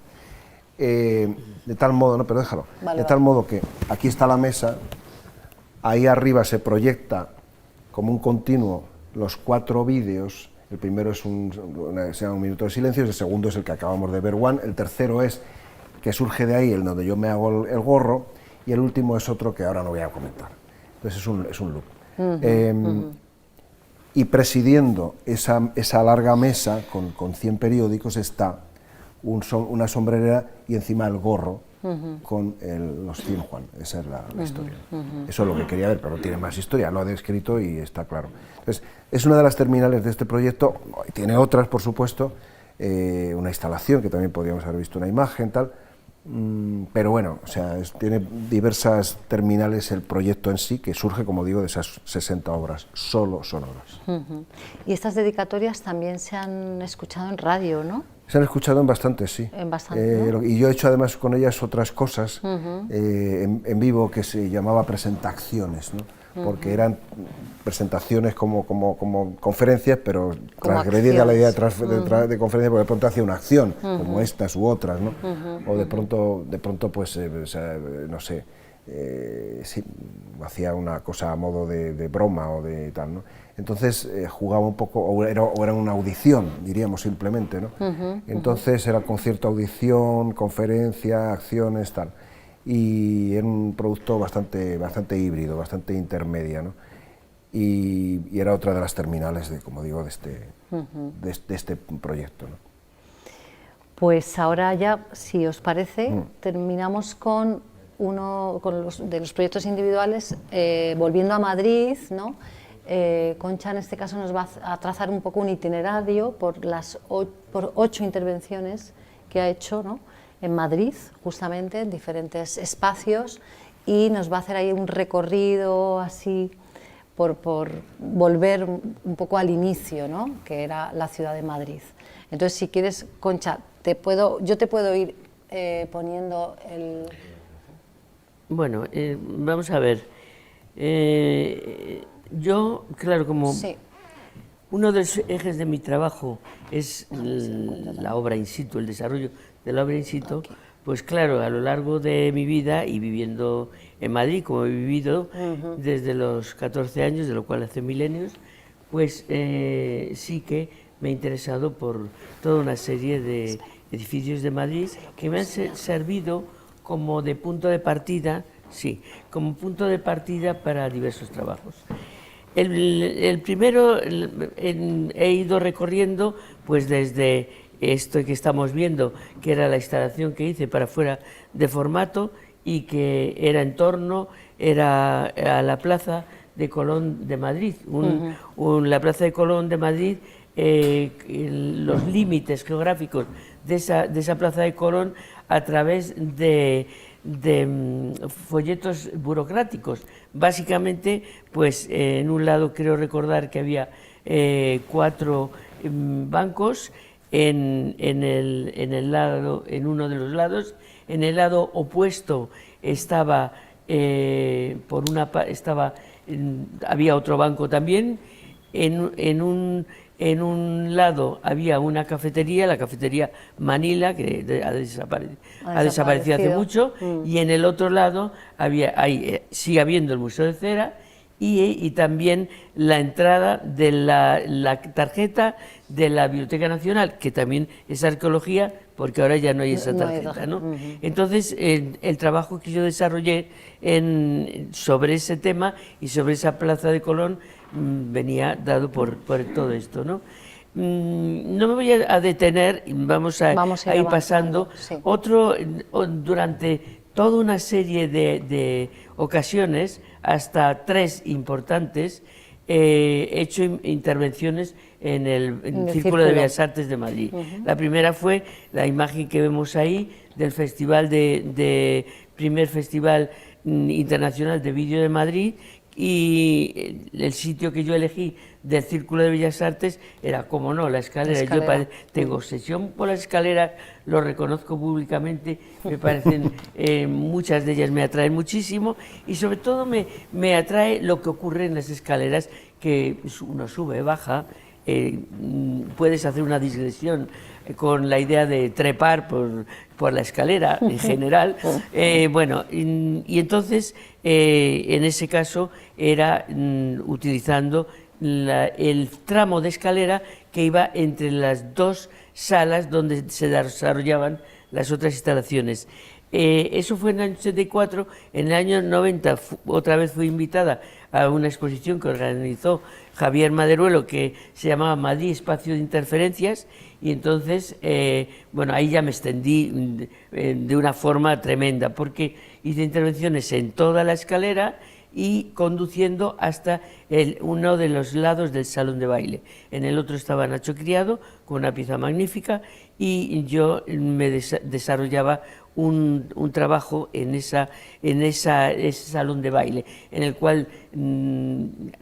de tal modo, no, pero déjalo, Vale, tal modo que aquí está la mesa, ahí arriba se proyecta como un continuo los 4 vídeos. El primero es se llama Un minuto de silencio, el segundo es el que acabamos de ver, One, el tercero es que surge de ahí, el donde yo me hago el gorro, y el último es otro que ahora no voy a comentar. Entonces es un loop. Y presidiendo esa larga mesa con 100 periódicos está una sombrerera y encima el gorro con los 100 Juan. Esa es la historia. Eso es lo que quería ver, pero no tiene más historia, lo ha descrito y está claro. Entonces, es una de las terminales de este proyecto, tiene otras, por supuesto, una instalación que también podríamos haber visto una imagen, tal. Pero bueno, o sea, tiene diversas terminales el proyecto en sí, que surge, como digo, de esas 60 obras, solo sonoras. Y estas dedicatorias también se han escuchado en radio, ¿no? Se han escuchado en bastantes, sí. En bastante, ¿no? Y yo he hecho además con ellas otras cosas en vivo que se llamaba presentaciones, ¿no? porque eran presentaciones como conferencias, pero Como transgredida la idea acciones. de conferencia, porque de pronto hacía una acción, como estas u otras, ¿no? O de pronto pues, o sea, no sé, sí, hacía una cosa a modo de broma o de tal, ¿no? Entonces jugaba un poco, o era una audición, diríamos simplemente, ¿no? Entonces era concierto, audición, conferencia, acciones, tal. Y era un producto bastante híbrido, bastante intermedia, ¿no? Y era otra de las terminales, como digo, de este proyecto, ¿no? Pues ahora ya, si os parece, terminamos con uno de los proyectos individuales, volviendo a Madrid, ¿no? Concha en este caso nos va a trazar un poco un itinerario por 8 intervenciones que ha hecho, ¿no? En Madrid, justamente, en diferentes espacios, y nos va a hacer ahí un recorrido así por volver un poco al inicio, ¿no? Que era la ciudad de Madrid. Entonces, si quieres, Concha, yo te puedo ir poniendo el... Bueno, vamos a ver. Yo, claro, como Sí. uno de los ejes de mi trabajo es la obra in situ, el desarrollo de la obra in situ, pues claro, a lo largo de mi vida y viviendo en Madrid, como he vivido desde los 14 años, de lo cual hace milenios, pues sí que me he interesado por toda una serie de edificios de Madrid que me han servido como de punto de partida, sí, como punto de partida para diversos trabajos. El primero he ido recorriendo pues desde esto que estamos viendo, que era la instalación que hice para fuera de formato y que era en torno, era a la Plaza de Colón de Madrid. La Plaza de Colón de Madrid, los límites geográficos de esa Plaza de Colón a través de folletos burocráticos. Básicamente, pues en un lado creo recordar que había 4 bancos en uno de los lados. En el lado opuesto había otro banco también. En un lado había una cafetería, la cafetería Manila, que ha desaparecido hace mucho, y en el otro lado sigue habiendo el Museo de Cera y también la entrada de la tarjeta de la Biblioteca Nacional, que también es arqueología, porque ahora ya no hay esa tarjeta, ¿no? Entonces, el trabajo que yo desarrollé sobre ese tema y sobre esa Plaza de Colón venía dado por todo esto, ¿no? No me voy a detener, vamos a ir pasando. Sí. Durante toda una serie de ocasiones, hasta 3 importantes, he hecho intervenciones en el Círculo de Bellas Artes de Madrid. La primera fue la imagen que vemos ahí del primer Festival Internacional de Vídeo de Madrid, y el sitio que yo elegí del Círculo de Bellas Artes era, como no, la escalera. Yo tengo obsesión por las escaleras, lo reconozco públicamente, me parecen, muchas de ellas me atraen muchísimo, y sobre todo me atrae lo que ocurre en las escaleras, que uno sube, baja, puedes hacer una digresión con la idea de trepar por la escalera en general. Bueno, y entonces en ese caso era utilizando el tramo de escalera que iba entre las 2 salas donde se desarrollaban las otras instalaciones. Eso fue en el año 84. En el año 90 otra vez fui invitada a una exposición que organizó Javier Maderuelo, que se llamaba Madrid, Espacio de Interferencias, y entonces, bueno, ahí ya me extendí de una forma tremenda, porque hice intervenciones en toda la escalera y conduciendo hasta uno de los lados del salón de baile. En el otro estaba Nacho Criado, con una pieza magnífica, y yo me desarrollaba un trabajo en ese salón de baile, en el cual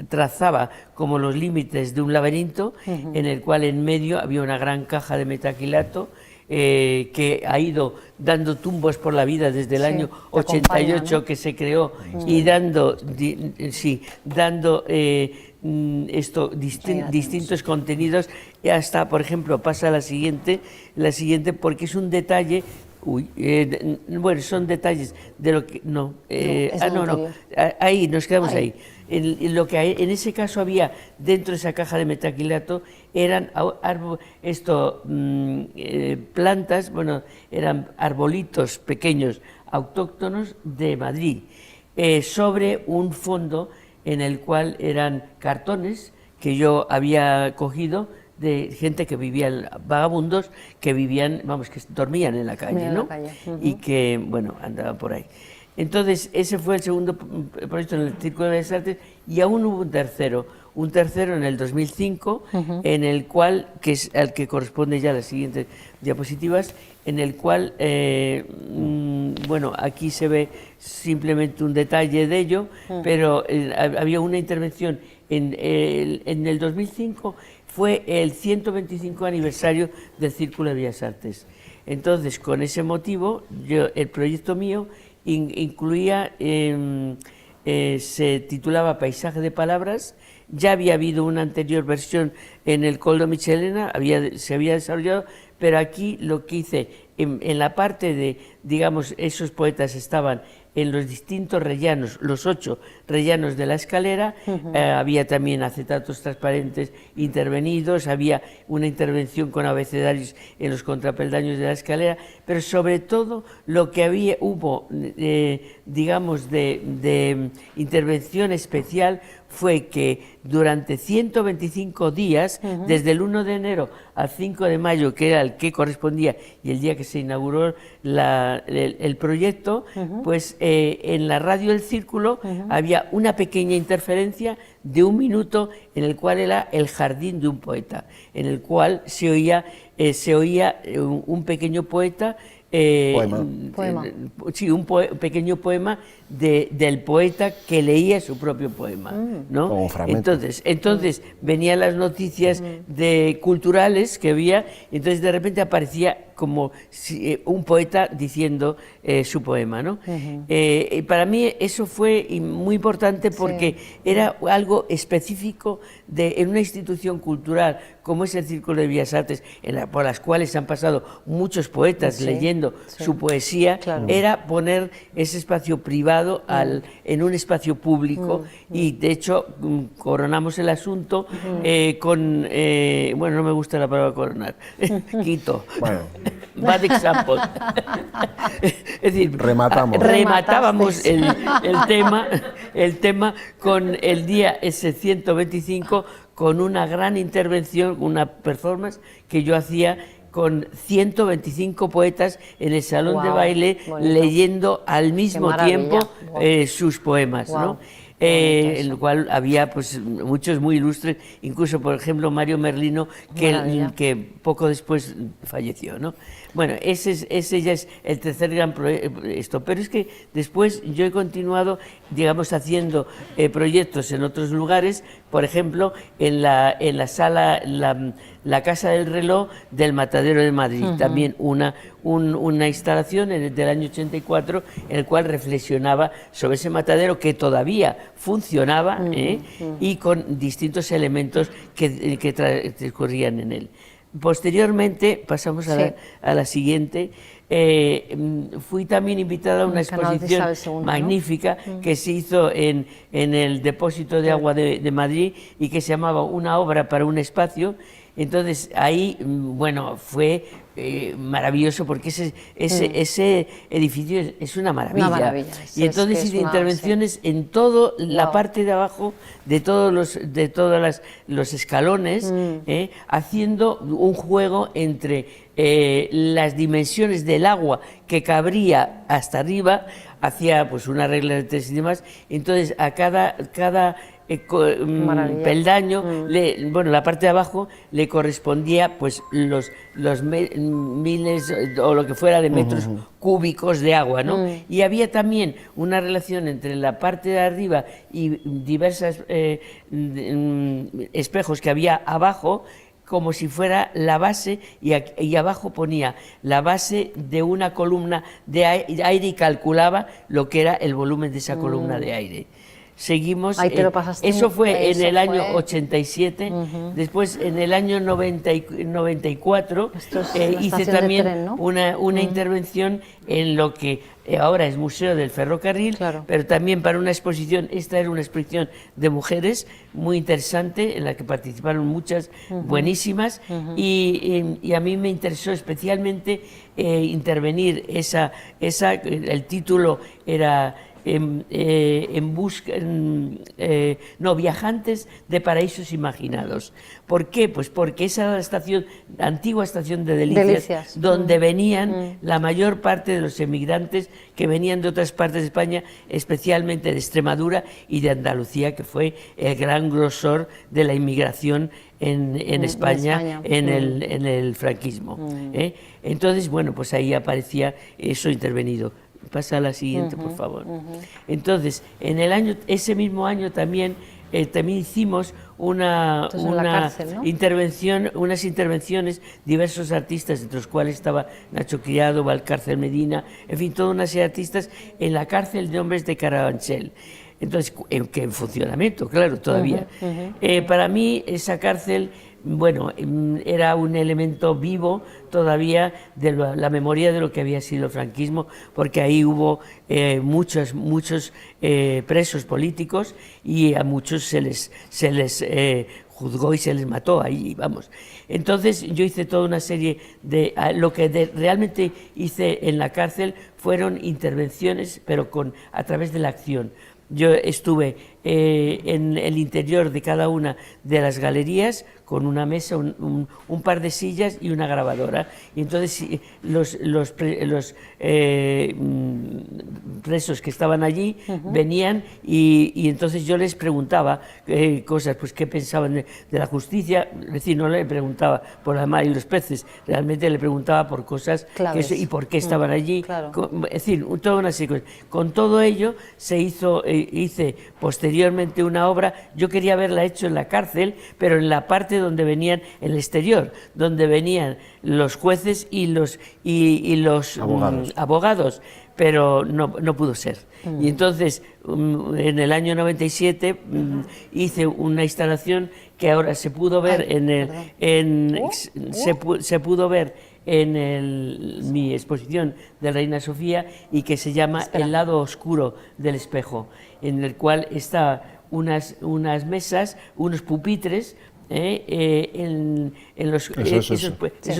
trazaba como los límites de un laberinto, en el cual en medio había una gran caja de metacrilato, que ha ido dando tumbos por la vida desde el año 88 acompaña, ¿no? que se creó y dando, distintos contenidos, y hasta, por ejemplo, pasa la siguiente, porque es un detalle. Bueno, son detalles de lo que... ahí, nos quedamos ahí. Lo que en ese caso había dentro de esa caja de metacrilato eran plantas, bueno, eran arbolitos pequeños autóctonos de Madrid, sobre un fondo en el cual eran cartones que yo había cogido de gente que vivía, vagabundos, que vivían, vamos, que dormían en la calle, ¿no? Y que, bueno, andaban por ahí. Entonces, ese fue el segundo proyecto en el Círculo de Bellas Artes, y aún hubo un tercero en el 2005, en el cual, que es al que corresponde ya las siguientes diapositivas, en el cual, bueno, aquí se ve simplemente un detalle de ello, pero había una intervención en el 2005, fue el 125 aniversario del Círculo de Bellas Artes. Entonces, con ese motivo, el proyecto mío incluía, se titulaba Paisaje de Palabras. Ya había habido una anterior versión en el Coldo Michelena, se había desarrollado, pero aquí lo que hice, en la parte de, digamos, esos poetas estaban en los distintos rellanos, los 8 rellanos de la escalera, había también acetatos transparentes intervenidos, había una intervención con abecedarios en los contrapeldaños de la escalera, pero sobre todo lo que hubo, digamos, de intervención especial fue que durante 125 días, desde el 1 de enero al 5 de mayo, que era el que correspondía y el día que se inauguró el proyecto, pues en la radio del Círculo había una pequeña interferencia de 1 minuto en el cual era el jardín de un poeta, en el cual se oía un pequeño poeta, sí, un pequeño poema del poeta que leía su propio poema, ¿no? Como un fragmento. Entonces venían las noticias culturales que había, entonces de repente aparecía como un poeta diciendo su poema, ¿no? Para mí eso fue muy importante porque era algo específico en una institución cultural como es el Círculo de Bellas Artes, por las cuales han pasado muchos poetas leyendo su poesía, era poner ese espacio privado en un espacio público, y de hecho coronamos el asunto con, bueno, no me gusta la palabra coronar, quito, bueno. bad example. Es decir, rematábamos el tema con el día ese 125, con una gran intervención, una performance que yo hacía con 125 poetas en el salón de baile, leyendo al mismo tiempo sus poemas, ¿no? En el cual había pues muchos muy ilustres, incluso por ejemplo Mario Merlino, que poco después falleció, ¿no? Bueno, ese ya es el tercer gran proyecto, pero es que después yo he continuado, digamos, haciendo proyectos en otros lugares, por ejemplo, en la sala, la Casa del Reloj del Matadero de Madrid, también una instalación del año 84 en el cual reflexionaba sobre ese matadero que todavía funcionaba y con distintos elementos que transcurrían en él. Posteriormente, pasamos a la siguiente, fui también invitada a una exposición magnífica que se hizo en el Depósito de Agua de Madrid y que se llamaba Una obra para un espacio. Entonces ahí, bueno, fue maravilloso porque ese edificio es una maravilla. Una maravilla. Y entonces hice intervenciones en toda la parte de abajo de todos los escalones, haciendo un juego entre las dimensiones del agua que cabría hasta arriba, hacía pues una regla de 3 y demás. Entonces a cada peldaño, bueno, la parte de abajo le correspondía pues los miles o lo que fuera de metros cúbicos de agua, ¿no? Y había también una relación entre la parte de arriba y diversos espejos que había abajo, como si fuera la base y abajo ponía la base de una columna de aire y calculaba lo que era el volumen de esa columna de aire. Seguimos, Ahí te lo pasaste, eso fue en eso el año fue... 87, después en el año 94 Esto es hice la estación de también tren, ¿no? una intervención en lo que ahora es Museo del Ferrocarril, Claro. pero también para una exposición, esta era una exposición de mujeres muy interesante, en la que participaron muchas buenísimas, y a mí me interesó especialmente intervenir el título era... viajantes de paraísos imaginados. ¿Por qué? Pues porque esa era la antigua estación de Delicias. Donde venían la mayor parte de los emigrantes que venían de otras partes de España, especialmente de Extremadura y de Andalucía, que fue el gran grosor de la inmigración en España en el franquismo. Entonces, bueno, pues ahí aparecía eso intervenido. Pasa a la siguiente, por favor. Entonces, ese mismo año también hicimos unas intervenciones, diversos artistas, entre los cuales estaba Nacho Criado, Valcárcel Medina, en fin, toda una serie de artistas en la cárcel de hombres de Carabanchel. Entonces, que en funcionamiento, claro, todavía. Para mí, esa cárcel, bueno, era un elemento vivo todavía de la memoria de lo que había sido el franquismo, porque ahí hubo muchos presos políticos y a muchos se les juzgó y se les mató ahí, vamos. Entonces yo hice toda una serie lo que realmente hice en la cárcel fueron intervenciones, pero a través de la acción. Yo estuve en el interior de cada una de las galerías con una mesa, un par de sillas y una grabadora. Y entonces los presos que estaban allí venían y entonces yo les preguntaba cosas, pues qué pensaban de la justicia. Es decir, no le preguntaba por la mar y los peces, realmente le preguntaba por cosas y por qué estaban allí. Claro. Es decir, toda una serie de cosas. Con todo ello hice posteriormente una obra. Yo quería haberla hecho en la cárcel, pero en la parte donde venían, en el exterior, donde venían los jueces y los abogados, pero no pudo ser. Y entonces, en el año 97, hice una instalación que ahora se pudo ver se pudo ver en mi exposición de Reina Sofía, y que se llama El lado oscuro del espejo, en el cual está unas mesas, unos pupitres, esos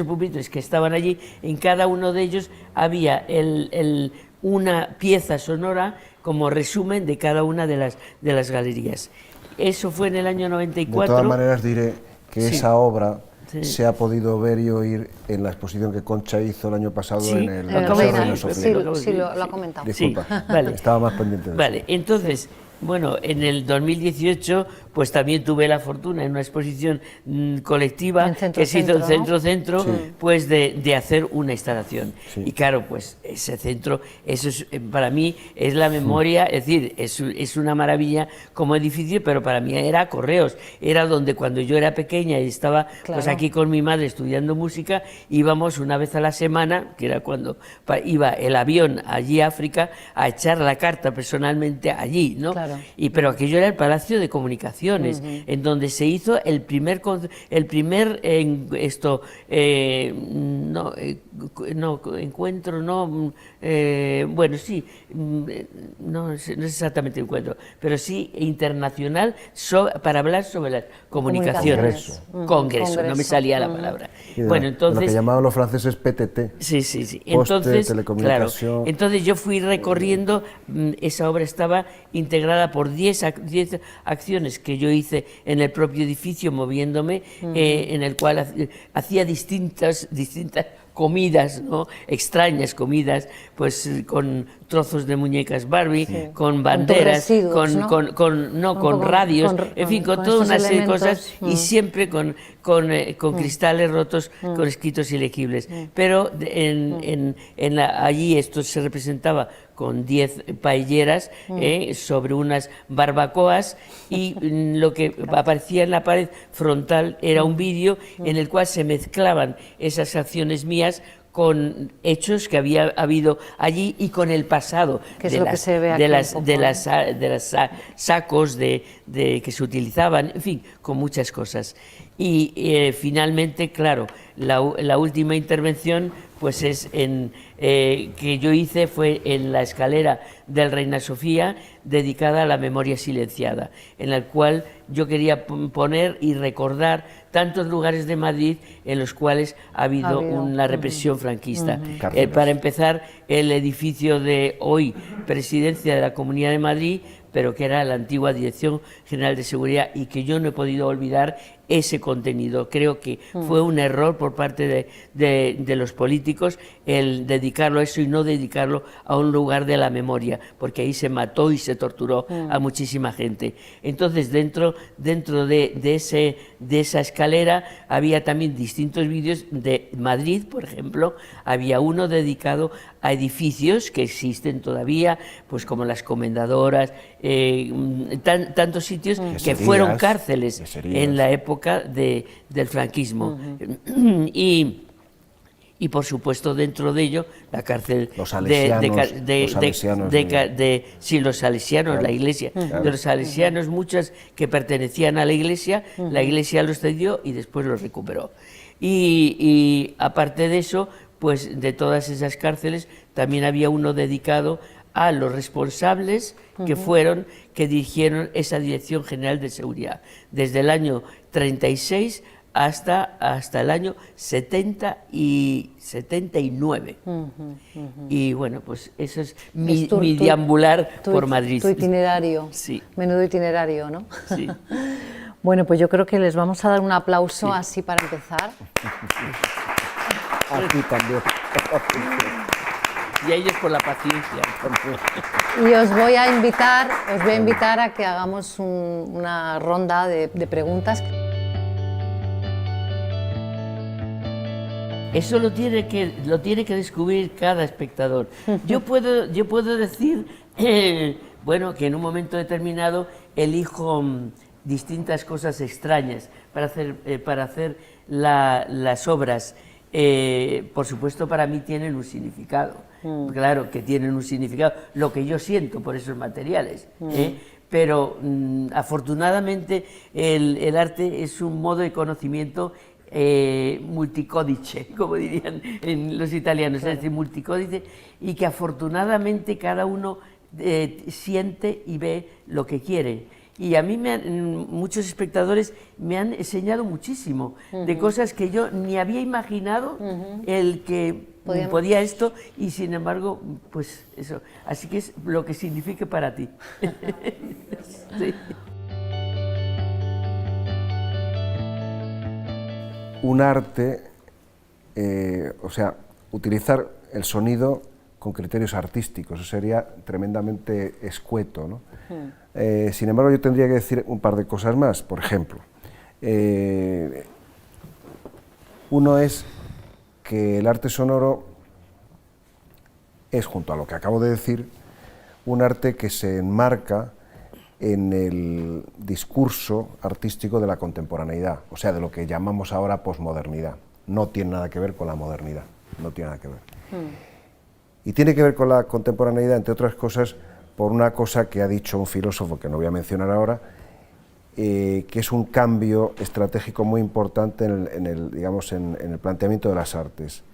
pupitres que estaban allí. En cada uno de ellos había una pieza sonora como resumen de cada una de las galerías. Eso fue en el año 94. De todas maneras diré que esa obra se ha podido ver y oír en la exposición que Concha hizo el año pasado en el Museo Reina Sofía. Sí, lo ha comentado. Disculpa, vale. Estaba más pendiente de eso. Vale, entonces, bueno, en el 2018 pues también tuve la fortuna en una exposición colectiva que se hizo en Centro, pues de hacer una instalación. Y claro, pues ese centro, eso es, para mí es la memoria, es decir, es una maravilla como edificio, pero para mí era Correos, era donde cuando yo era pequeña y estaba pues aquí con mi madre estudiando música, íbamos una vez a la semana, que era cuando iba el avión allí a África, a echar la carta personalmente allí, ¿no? Claro. Pero aquello era el Palacio de Comunicaciones, en donde se hizo el primer encuentro, bueno, sí, no es exactamente encuentro, pero sí internacional para hablar sobre las comunicaciones. Congreso, no me salía la palabra. Bueno, entonces, lo que llamaban los franceses PTT. Sí. Entonces, telecomunicación. Claro, entonces yo fui recorriendo, esa obra estaba integrada por 10 acciones que yo hice en el propio edificio, moviéndome, en el cual hacía distintas comidas, ¿no? Extrañas comidas, pues con trozos de muñecas Barbie, con banderas, con radios, en fin, con toda una serie de cosas, y siempre con cristales rotos, con escritos ilegibles. Pero allí esto se representaba con 10 paelleras sobre unas barbacoas, y lo que aparecía en la pared frontal era un vídeo en el cual se mezclaban esas acciones mías con hechos que había habido allí y con el pasado Que es lo que se ve aquí de las sacos que se utilizaban, en fin, con muchas cosas. Y finalmente, claro, la última intervención pues es que yo hice fue en la escalera del Reina Sofía, dedicada a la memoria silenciada, en la cual yo quería poner y recordar tantos lugares de Madrid en los cuales ha habido una represión franquista. Para empezar, el edificio de hoy, Presidencia de la Comunidad de Madrid, pero que era la antigua Dirección General de Seguridad, y que yo no he podido olvidar ese contenido. Creo que fue un error por parte de los políticos el dedicarlo a eso y no dedicarlo a un lugar de la memoria, porque ahí se mató y se torturó a muchísima gente. Entonces, dentro de esa escalera había también distintos vídeos de Madrid, por ejemplo. Había uno dedicado a edificios que existen todavía, pues como las Comendadoras, tantos sitios que fueron cárceles en la época del franquismo. Y por supuesto dentro de ello la cárcel los salesianos, los salesianos, la iglesia de los salesianos, muchas que pertenecían a la iglesia, la iglesia los cedió y después los recuperó. Y aparte de eso, pues de todas esas cárceles también había uno dedicado a los responsables que dirigieron esa Dirección General de Seguridad, desde el año 36 hasta el año 70 y 79. Y bueno, pues eso es mi deambular por Madrid. Tu itinerario. Sí. Menudo itinerario, ¿no? Sí. Bueno, pues yo creo que les vamos a dar un aplauso así para empezar. Aquí también. Y a ellos por la paciencia. Y os voy a invitar a que hagamos una ronda de preguntas. Eso lo tiene que descubrir cada espectador. Yo puedo decir, bueno, que en un momento determinado elijo distintas cosas extrañas para hacer las obras. Por supuesto, para mí tienen un significado. Claro que tienen un significado, lo que yo siento por esos materiales. Pero afortunadamente el arte es un modo de conocimiento multicódice, como dirían los italianos, es decir, multicódice, y que afortunadamente cada uno siente y ve lo que quiere. Y a mí muchos espectadores me han enseñado muchísimo de cosas que yo ni había imaginado el que podía esto, y sin embargo, pues eso. Así que es lo que signifique para ti. Sí. Un arte, o sea, utilizar el sonido con criterios artísticos, eso sería tremendamente escueto, ¿no? Sin embargo, yo tendría que decir un par de cosas más. Por ejemplo, uno es que el arte sonoro es, junto a lo que acabo de decir, un arte que se enmarca en el discurso artístico de la contemporaneidad, o sea, de lo que llamamos ahora posmodernidad. No tiene nada que ver con la modernidad, no tiene nada que ver. Y tiene que ver con la contemporaneidad, entre otras cosas, por una cosa que ha dicho un filósofo que no voy a mencionar ahora, que es un cambio estratégico muy importante en el planteamiento de las artes.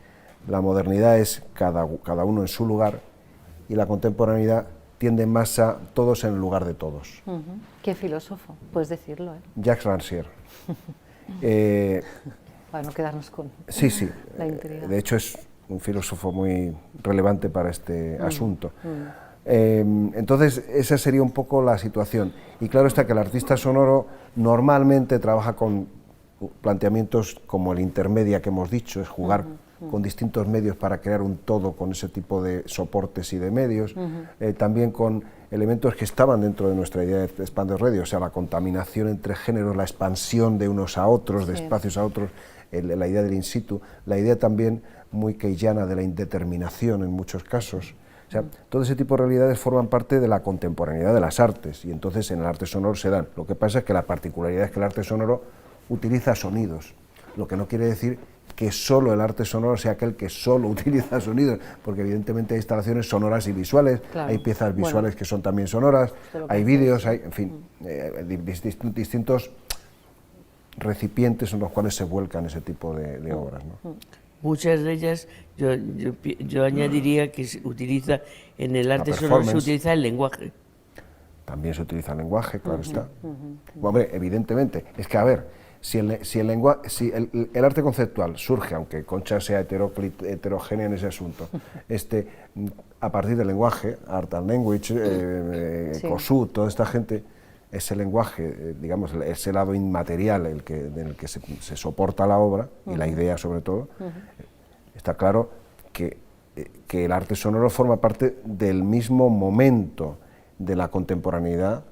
La modernidad es cada uno en su lugar, y la contemporaneidad tiende más a todos en el lugar de todos. ¿Qué filósofo? Puedes decirlo, ¿eh? Jacques Rancière. Para no quedarnos con Sí, la intriga. de hecho es un filósofo muy relevante para este asunto. Entonces, esa sería un poco la situación. Y claro está que el artista sonoro normalmente trabaja con planteamientos como el intermedia que hemos dicho, es jugar con distintos medios para crear un todo con ese tipo de soportes y de medios, también con elementos que estaban dentro de nuestra idea de Expander Radio, o sea, la contaminación entre géneros, la expansión de unos a otros, de espacios a otros, la idea del in situ, la idea también muy keyana de la indeterminación en muchos casos, sea, todo ese tipo de realidades forman parte de la contemporaneidad de las artes, y entonces en el arte sonoro se dan. Lo que pasa es que la particularidad es que el arte sonoro utiliza sonidos, lo que no quiere decir que solo el arte sonoro sea aquel que solo utiliza sonidos, porque evidentemente hay instalaciones sonoras y visuales, Claro. hay piezas visuales que son también sonoras, hay vídeos, hay, en fin, distintos recipientes en los cuales se vuelcan ese tipo de obras, ¿no? Muchas de ellas, yo añadiría que se utiliza, en el arte sonoro se performance. utiliza el lenguaje. También se utiliza el lenguaje, claro está. Bueno, hombre, evidentemente, es que a ver, si el arte conceptual surge, aunque Concha sea heterogénea en ese asunto, a partir del lenguaje, Art and Language, Sí. COSUT, toda esta gente, ese lenguaje, digamos, ese lado inmaterial en el que se soporta la obra, y la idea sobre todo, está claro que el arte sonoro forma parte del mismo momento de la contemporaneidad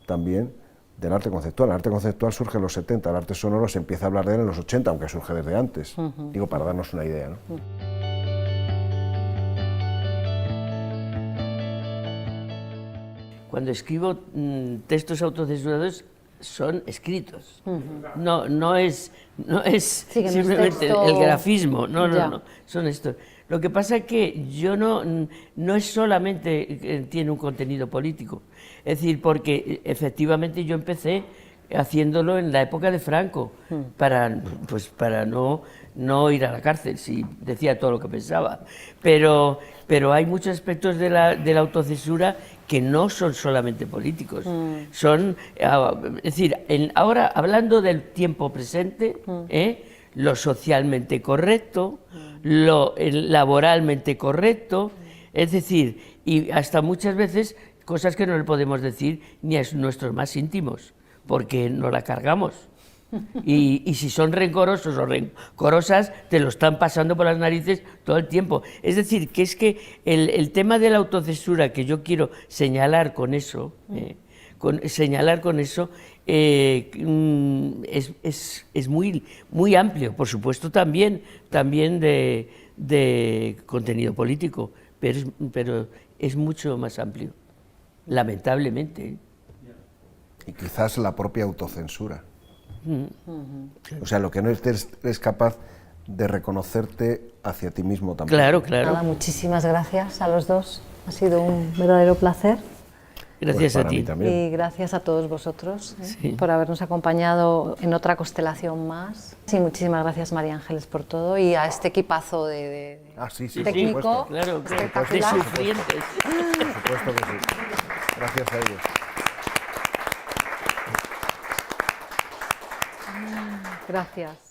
también del arte conceptual. El arte conceptual surge en los 70, el arte sonoro se empieza a hablar de él en los 80, aunque surge desde antes, digo, para darnos una idea, ¿no? Cuando escribo textos autocensurados son escritos, no es que no es simplemente texto. el grafismo, Ya. no, son estos. Lo que pasa es que yo no es solamente que tiene un contenido político, es decir, porque efectivamente yo empecé haciéndolo en la época de Franco, para no ir a la cárcel, si decía todo lo que pensaba. Pero hay muchos aspectos de la autocensura que no son solamente políticos, son, es decir, ahora hablando del tiempo presente, lo socialmente correcto, lo laboralmente correcto, es decir, y hasta muchas veces cosas que no le podemos decir ni a nuestros más íntimos, porque no la cargamos. Y si son rencorosos o rencorosas, te lo están pasando por las narices todo el tiempo. Es decir, que es que el tema de la autocensura que yo quiero señalar con eso, es muy amplio, por supuesto también de contenido político, pero es mucho más amplio, lamentablemente. Y quizás la propia autocensura. O sea, lo que no eres capaz de reconocerte hacia ti mismo también. Claro, Nada, claro. muchísimas gracias a los dos. Ha sido un verdadero placer. Gracias Pues para a ti. mí también. Y gracias a todos vosotros Sí. por habernos acompañado en otra constelación más. Sí, muchísimas gracias, María Ángeles, por todo, y a este equipazo de Ah, sí, sí, técnico. por supuesto. Claro, de espectacular. sufrientes. Por supuesto que sí. Gracias a ellos. Gracias.